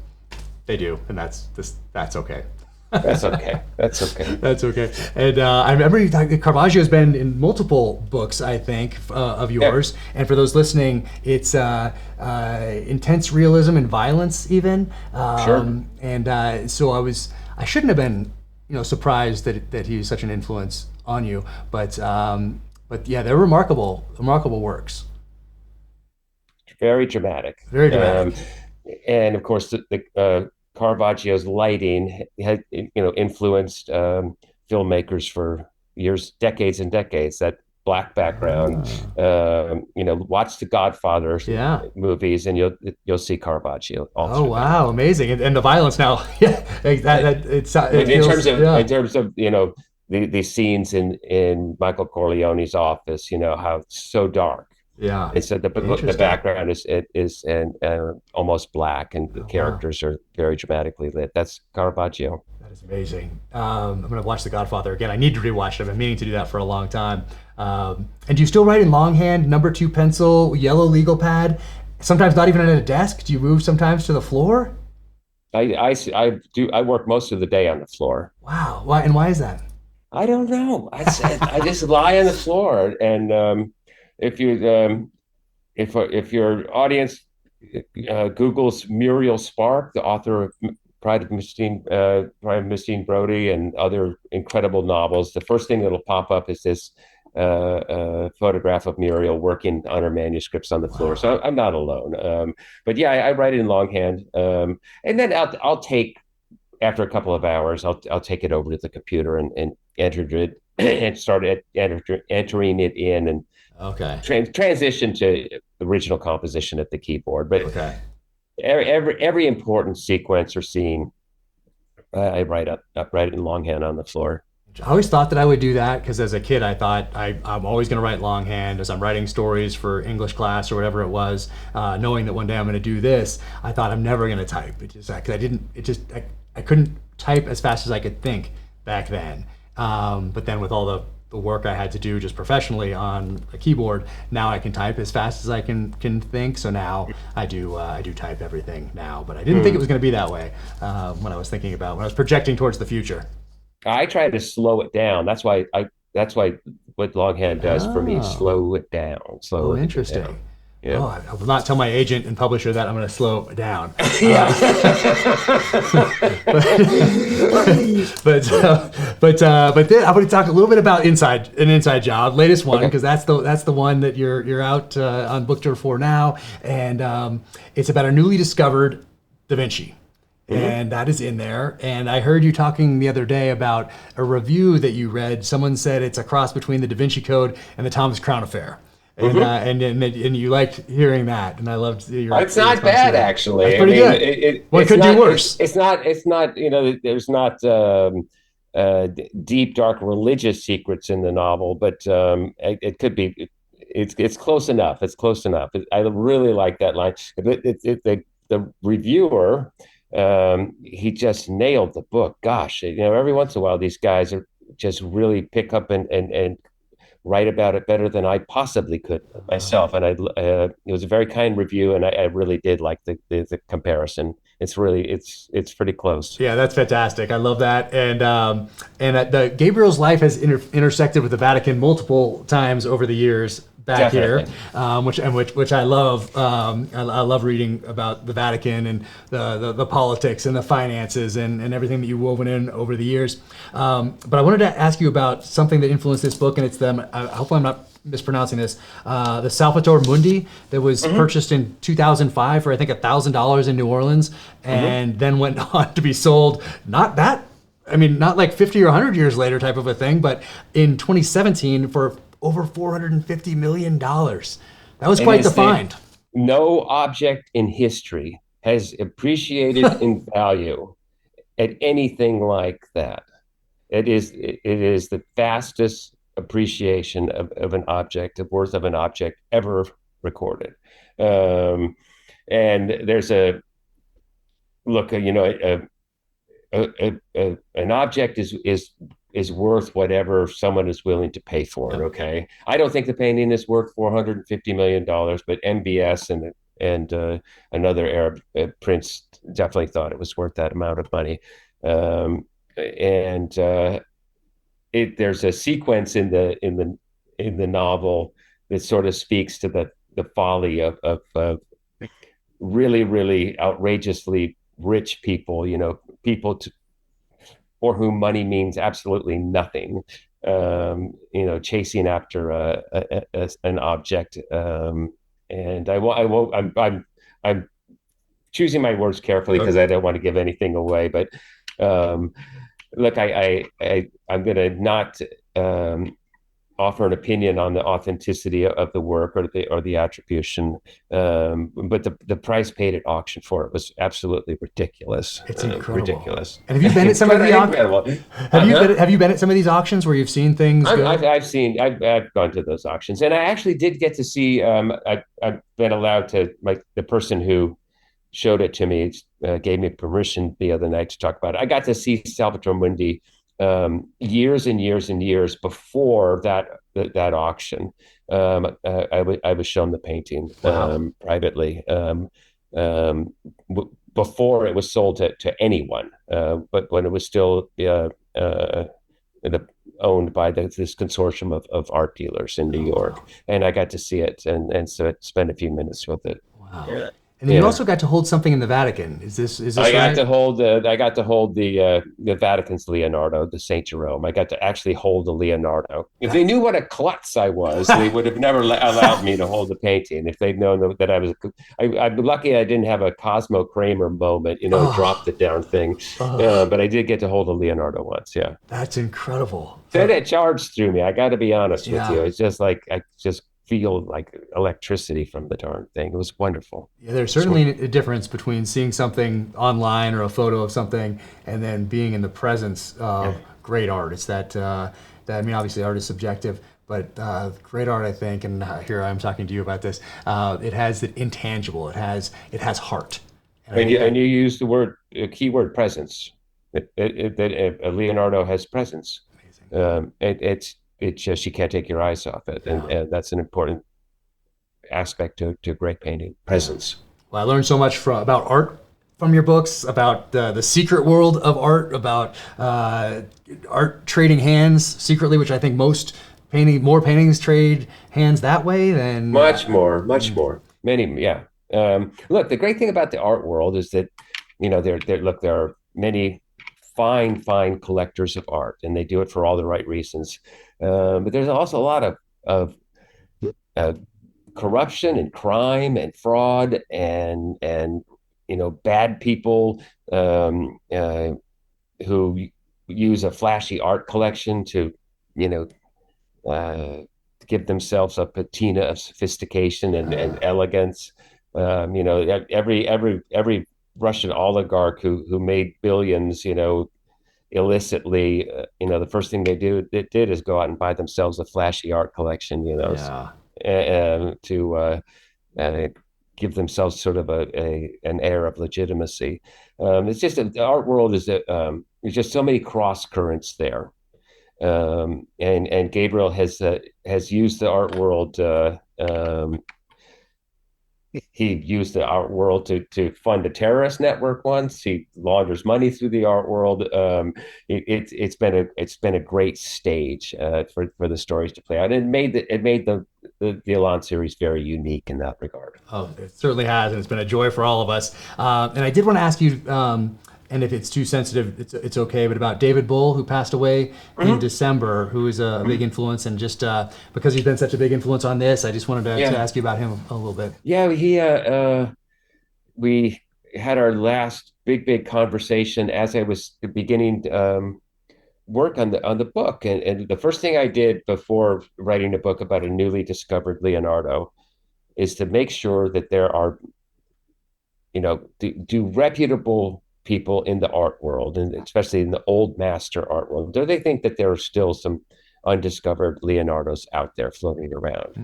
they do, and that's okay. That's okay. That's okay. That's okay. And I remember Caravaggio's been in multiple books, I think, of yours. Yeah. And for those listening, it's intense realism and violence, even. Sure. And so I shouldn't have been, surprised that he was such an influence on you. But yeah, they're remarkable works. Very dramatic. Very dramatic. And of course, the Caravaggio's lighting had, influenced filmmakers for years, decades and decades. That black background, watch the Godfather movies, and you'll see Caravaggio. Oh wow, amazing! And the violence now, yeah, in terms of the scenes in Michael Corleone's office, how it's so dark. Yeah. And so the background is almost black, and the characters are very dramatically lit. That's Caravaggio. That is amazing. I'm going to watch The Godfather again. I need to rewatch it. I've been meaning to do that for a long time. And do you still write in longhand, number 2 pencil, yellow legal pad? Sometimes not even at a desk. Do you move sometimes to the floor? I do. I work most of the day on the floor. Wow. Why? And why is that? I don't know. I just lie on the floor, and if your audience Googles Muriel Spark, the author of Pride of Mistine Brodie and other incredible novels, the first thing that'll pop up is this photograph of Muriel working on her manuscripts on the floor. Wow. So I'm not alone. But yeah, I write it in longhand, and then I'll take, after a couple of hours, I'll take it over to the computer and enter it and start entering it in and transition to original composition at the keyboard. But every important sequence or scene, I write it in longhand on the floor. I always thought that I would do that because as a kid, I thought I'm always going to write longhand as I'm writing stories for English class or whatever it was, knowing that one day I'm going to do this. I thought I'm never going to type. It just, cause I couldn't type as fast as I could think back then. But then with all the work I had to do just professionally on a keyboard, now I can type as fast as I can think. So now I do type everything now, but I didn't think it was going to be that way when I was projecting towards the future. I try to slow it down. That's why what longhand does for me, slow it down. Oh, interesting. Down. Yeah. Oh, I will not tell my agent and publisher that I'm going to slow it down. Yeah. But then I want to talk a little bit about an inside job, latest one, because that's the one that you're out on book tour for now, and it's about a newly discovered Da Vinci. And that is in there. And I heard you talking the other day about a review that you read. Someone said it's a cross between the Da Vinci Code and the Thomas Crown Affair. And you liked hearing that, and I loved your. It's not bad, actually. It's pretty good. It could do worse. It's not. There's not deep, dark religious secrets in the novel, but it could be. It's close enough. It's close enough. I really like that line. The reviewer. He just nailed the book. Gosh, every once in a while these guys are just really pick up and write about it better than I possibly could myself. And it was a very kind review, and I really did like the comparison. It's pretty close. Yeah, that's fantastic. I love that. And the Gabriel's life has intersected with the Vatican multiple times over the years. Back Definitely. Here, which I love. I love reading about the Vatican and the politics and the finances and everything that you've woven in over the years. But I wanted to ask you about something that influenced this book, and it's hopefully I'm not mispronouncing this, the Salvator Mundi that was purchased in 2005 for I think $1,000 in New Orleans, and then went on to be sold. Not like 50 or 100 years later type of a thing, but in 2017 for over $450 million. That was quite the find. No object in history has appreciated in value at anything like that. It is the fastest appreciation of an object, of worth of an object ever recorded. And there's an object is worth whatever someone is willing to pay for it. Okay, I don't think the painting is worth $450 million, but MBS and another Arab prince definitely thought it was worth that amount of money. There's a sequence in the novel that sort of speaks to the folly of really, really outrageously rich people. People for whom money means absolutely nothing, chasing after an object. And I'm choosing my words carefully because I don't want to give anything away. But look, I'm going to not offer an opinion on the authenticity of the work or the attribution, but the price paid at auction for it was absolutely ridiculous. It's incredible. Ridiculous. And have you been at some of the auctions? Have you been at some of these auctions where you've seen things? I've gone to those auctions, and I actually did get to see. I've been allowed to. The person who showed it to me gave me permission the other night to talk about it. I got to see Salvator Mundi years and years and years before that auction. I was shown the painting privately before it was sold to anyone, but when it was still owned by this consortium of art dealers in New York, and I got to see it and so spent a few minutes with it. Wow. Yeah. And then you also got to hold something in the Vatican. Is this right? I got to hold the Vatican's Leonardo, the Saint Jerome. I got to actually hold the Leonardo. If they knew what a klutz I was, they would have never allowed me to hold the painting. If they'd known that I'm lucky I didn't have a Cosmo Kramer moment, drop the down thing. But I did get to hold a Leonardo once. Yeah, that's incredible. Then it charged through me. I got to be honest with you. It's just like I just feel like electricity from the darn thing. It was wonderful. Yeah, there's certainly a difference between seeing something online or a photo of something and then being in the presence of great art. It's that I mean, obviously art is subjective, but great art, I think, and here I'm talking to you about this. It has the intangible. It has heart. And you use the keyword presence. Leonardo has presence. It's just you can't take your eyes off it, and that's an important aspect to great painting. Presence. Well, I learned so much about art from your books, about the secret world of art, about art trading hands secretly, which I think more paintings trade hands that way than much more, many, yeah. Look, the great thing about the art world is that, there are many fine collectors of art, and they do it for all the right reasons. But there's also a lot of corruption and crime and fraud and bad people who use a flashy art collection to give themselves a patina of sophistication and elegance. Every Russian oligarch who made billions, illicitly, the first thing they did is go out and buy themselves a flashy art collection, to give themselves sort of an air of legitimacy. It's just the art world is there's just so many cross currents there, and Gabriel has used the art world. He used the art world to fund a terrorist network once. He launders money through the art world. It's been a great stage for the stories to play out. And it made the Allon series very unique in that regard. Oh, it certainly has, and it's been a joy for all of us. And I did want to ask you, and if it's too sensitive, it's okay, but about David Bull, who passed away in December, who is a big influence, and just because he's been such a big influence on this, I just wanted to ask you about him a little bit. Yeah, we had our last big conversation as I was beginning work on the book, and the first thing I did before writing a book about a newly discovered Leonardo is to make sure that there are, do reputable people in the art world, and especially in the old master art world, do they think that there are still some undiscovered Leonardos out there floating around?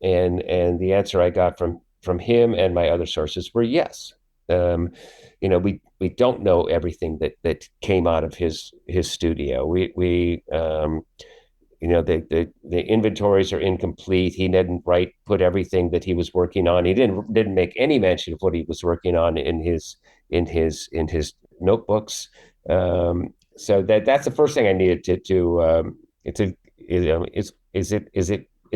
And the answer I got from him and my other sources were yes. We don't know everything that came out of his studio. The inventories are incomplete. He didn't put everything that he was working on. He didn't make any mention of what he was working on in his notebooks. So that's the first thing I needed to is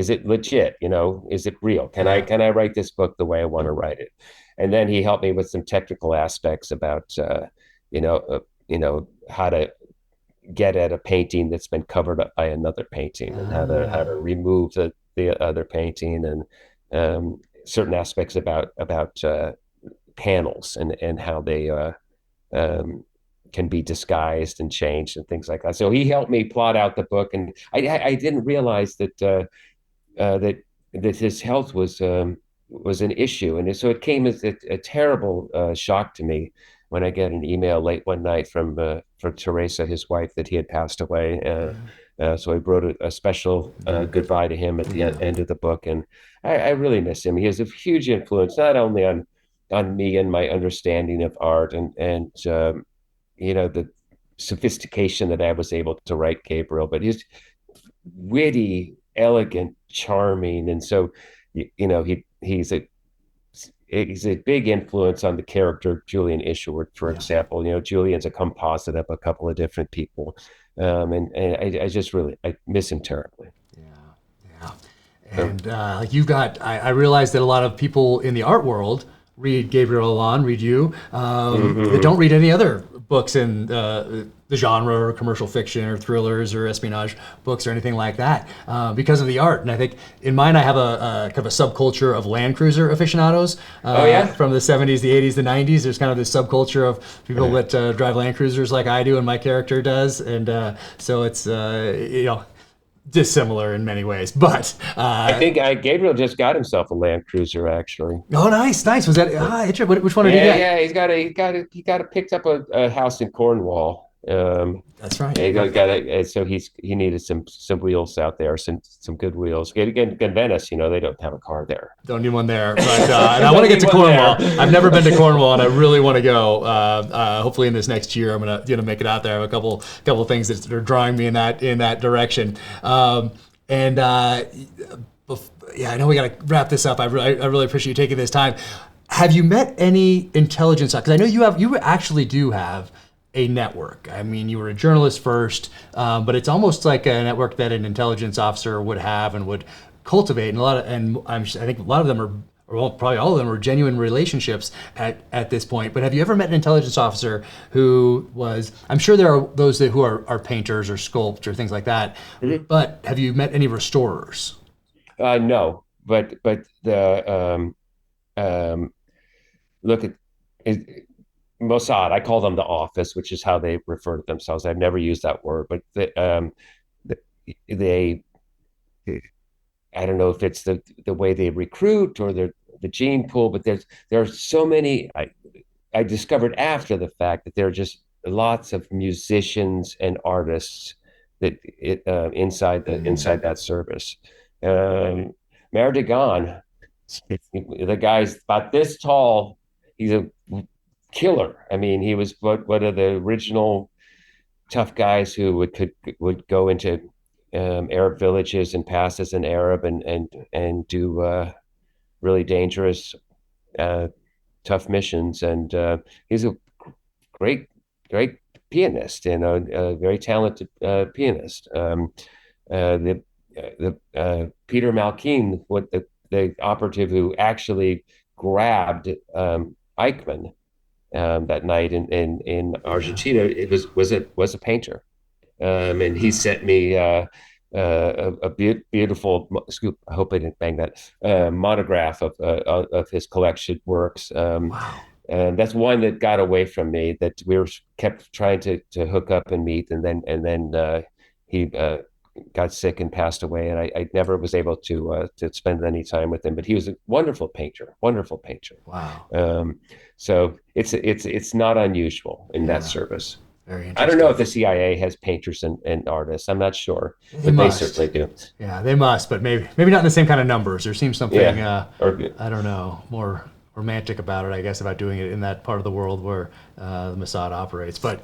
it legit? Is it real? Can I write this book the way I want to write it? And then he helped me with some technical aspects about how to get at a painting that's been covered up by another painting, and how to remove the other painting, and certain aspects about panels and how they can be disguised and changed and things like that. So he helped me plot out the book, and I didn't realize that his health was an issue, and so it came as a terrible shock to me when I get an email late one night from Teresa, his wife, that he had passed away. So I wrote a special goodbye to him at the end of the book, and I really miss him. He has a huge influence, not only on me and my understanding of art, and the sophistication that I was able to write Gabriel, but he's witty, elegant, charming, and so he's a big influence on the character Julian Isherwood, for example. Julian's a composite of a couple of different people, and I miss him terribly. Yeah. And I realized that a lot of people in the art world read Gabriel Allon, read you, that don't read any other books in the genre, or commercial fiction, or thrillers, or espionage books, or anything like that, because of the art. And I think in mine, I have a kind of a subculture of Land Cruiser aficionados from the 70s, the 80s, the 90s. There's kind of this subculture of people that drive Land Cruisers like I do, and my character does. And so it's, dissimilar in many ways, but I think Gabriel just got himself a Land Cruiser, actually. Oh, nice. Was that interesting? Which one did he get? Yeah, he picked up a house in Cornwall. That's right. He Yeah. got it. So he needed some wheels out there, some good wheels. Again, Venice, they don't have a car there. Don't need one there, but and I want Don't to get need to one Cornwall. I've never been to there. Cornwall, and I really want to go. Hopefully, in this next year, I'm gonna make it out there. I have a couple things that are drawing me in that direction. And yeah, I know we got to wrap this up. I really appreciate you taking this time. Have you met any intelligence? Because I know you actually do have a network. I mean, you were a journalist first, but it's almost like a network that an intelligence officer would have and would cultivate. And I think a lot of them are, or well, probably all of them are genuine relationships at this point. But have you ever met an intelligence officer who was? I'm sure there are those who are painters or sculptors or things like that. Mhm. But have you met any restorers? No, but the um, look at it, Mossad. I call them the office, which is how they refer to themselves. I've never used that word, but the, they I don't know if it's the way they recruit or the gene pool, but there are so many. I discovered after the fact that there are just lots of musicians and artists inside that service. Um, Mardigan, the guy's about this tall. He's a killer. I mean, he was one of the original tough guys who would go into Arab villages and pass as an Arab and do really dangerous, uh, tough missions. And he's a great great pianist and a very talented pianist. The Peter Malkin, what the operative who actually grabbed Eichmann that night in Yeah. Argentina, it was a painter, and he sent me a beautiful scoop. I hope I didn't bang that monograph of his collection works. Wow. And that's one that got away from me. That we were kept trying to hook up and meet, and then he got sick and passed away, and I never was able to spend any time with him. But he was a wonderful painter, wonderful painter. Wow. Um, so it's not unusual in that Yeah. service. Very I don't know if interesting. the CIA has painters and artists. I'm not sure, They but they must. certainly do. Yeah, they must, but maybe not in the same kind of numbers. There seems something Yeah. Or I don't know, more romantic about it, I guess, about doing it in that part of the world where the Mossad operates. And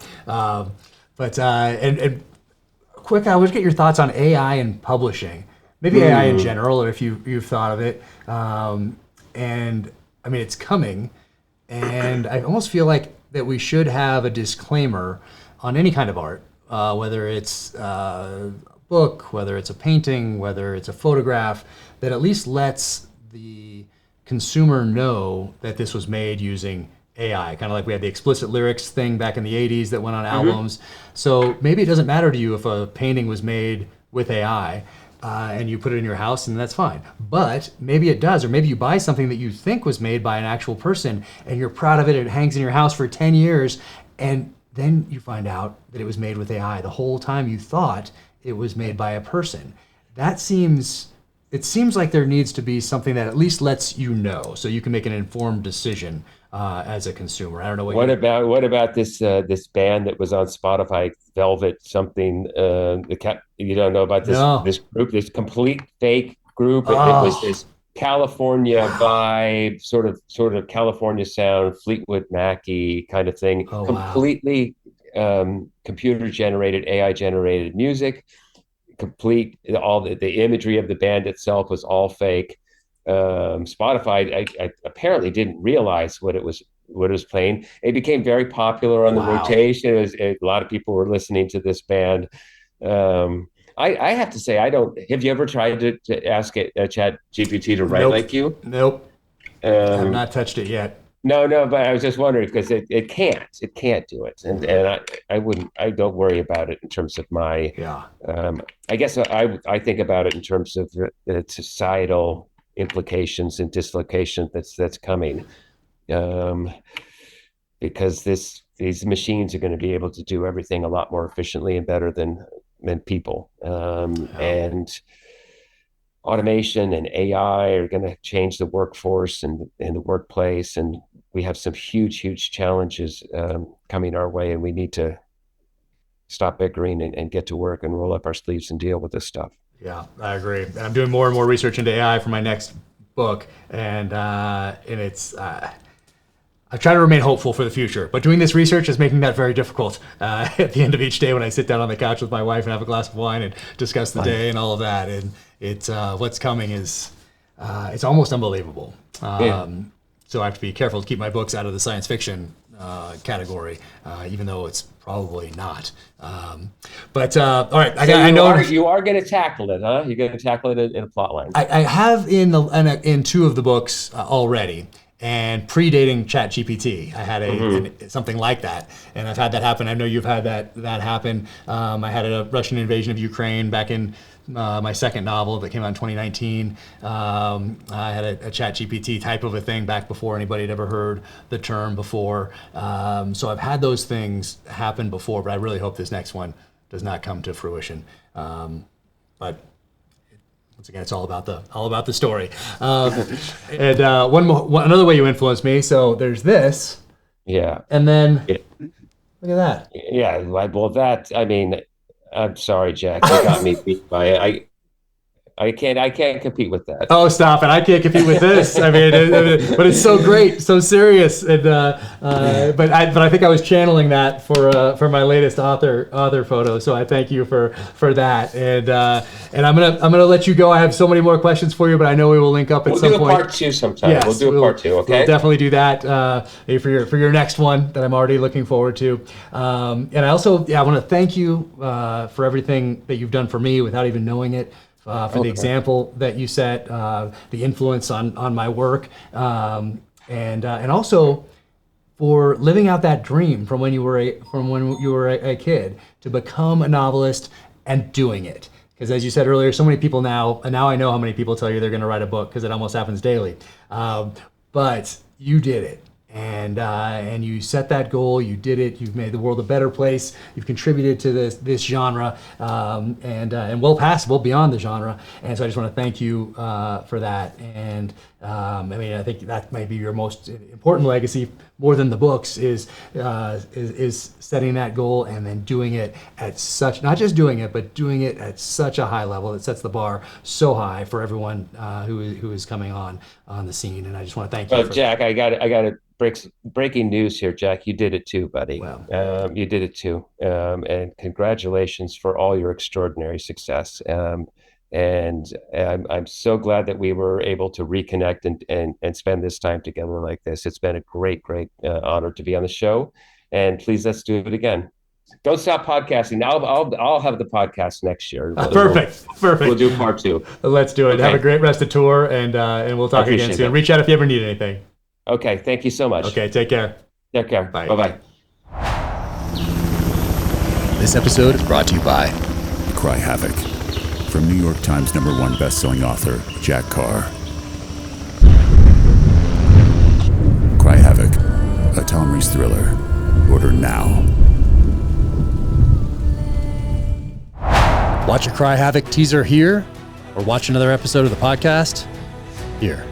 quick, I would get your thoughts on AI and publishing, maybe AI in hmm. general, or if you've thought of it. And I mean, it's coming, and I almost feel like that we should have a disclaimer on any kind of art, whether it's a book, whether it's a painting, whether it's a photograph, that at least lets the consumer know that this was made using AI. Kind of like we had the explicit lyrics thing back in the 80s that went on Hmm. albums. So maybe it doesn't matter to you if a painting was made with AI. And you put it in your house, and that's fine. But maybe it does, or maybe you buy something that you think was made by an actual person, and you're proud of it. And it hangs in your house for 10 years, and then you find out that it was made with AI. The whole time you thought it was made by a person. That seems. It seems like there needs to be something that at least lets you know, so you can make an informed decision as a consumer. I don't know what What you. about this band that was on Spotify, Velvet something? You don't know about No. this group, this complete fake group. It was Oh. this California Wow. vibe, sort of California sound, Fleetwood Mackey kind of thing. Oh wow. Completely computer generated, AI generated music. Complete all the imagery of the band itself was all fake. Spotify I apparently didn't realize what it was playing. It became very popular on the Wow. rotation. A lot of people were listening to this band. Um, I have to say, I don't. Have you ever tried to ask a Chat GPT to write Nope. like you? Nope. I have Um, not touched it yet. no, no, but I was just wondering because it can't do it, and I don't worry about it in terms of my. Yeah. I guess I think about it in terms of the societal implications and dislocation that's coming, um, because these machines are going to be able to do everything a lot more efficiently and better than people, Yeah. and automation and AI are going to change the workforce and the workplace, and we have some huge challenges coming our way, and we need to stop bickering and get to work and roll up our sleeves and deal with this stuff. Yeah, I agree. And I'm doing more and more research into AI for my next book, and it's. I try to remain hopeful for the future, but doing this research is making that very difficult. At the end of each day, when I sit down on the couch with my wife and have a glass of wine and discuss the day and all of that, and it's what's coming is it's almost unbelievable. So I have to be careful to keep my books out of the science fiction category, even though it's probably not. All right, I know you are going to tackle it, huh? You're going to tackle it in a plot line. I have in 2 of the books already. And predating ChatGPT, I had something like that, and I've had that happen. I know you've had that happen. I had a Russian invasion of Ukraine back in my second novel that came out in 2019. I had a ChatGPT type of a thing back before anybody had ever heard the term before. So I've had those things happen before, but I really hope this next one does not come to fruition. But once again, it's all about the story. And another way you influenced me. So there's this. Yeah. And then look at that. Yeah. Well, I mean, I'm sorry, Jack. You got me beat by it. I can't compete with that. Oh, stop it! I can't compete with this. I mean, but it's so great, so serious, and but I think I was channeling that for my latest author photo. So I thank you for that, and I'm gonna let you go. I have so many more questions for you, but I know we will link up at some point. We'll do a part 2 sometime. Yes, we'll do a part 2. Okay. We'll definitely do that for your next one that I'm already looking forward to. And I also I want to thank you for everything that you've done for me without even knowing it. For the example that you set, the influence on my work, and also for living out that dream from when you were a kid to become a novelist and doing it. Because as you said earlier, so many people now I know how many people tell you they're going to write a book because it almost happens daily. But you did it. And you set that goal. You did it. You've made the world a better place. You've contributed to this genre, and well past, well beyond the genre. And so I just want to thank you for that. And I mean, I think that might be your most important legacy, more than the books, is setting that goal and then doing it at such, not just doing it, but doing it at such a high level that sets the bar so high for everyone who is coming on the scene. And I just want to thank you. Well, Jack, I got it. Breaking news here, Jack. You did it too, buddy. Wow. You did it too. And congratulations for all your extraordinary success. And I'm so glad that we were able to reconnect and spend this time together like this. It's been a great honor to be on the show. And please, let's do it again. Don't stop podcasting. I'll have the podcast next year. Perfect. We'll do part 2. Let's do it. Okay. Have a great rest of tour, and we'll talk again soon. Reach out if you ever need anything. Okay, thank you so much. Okay, take care. Take care. Bye. Bye-bye. This episode is brought to you by Cry Havoc, from New York Times #1 bestselling author Jack Carr. Cry Havoc, a Tom Rees thriller. Order now. Watch a Cry Havoc teaser here, or watch another episode of the podcast here.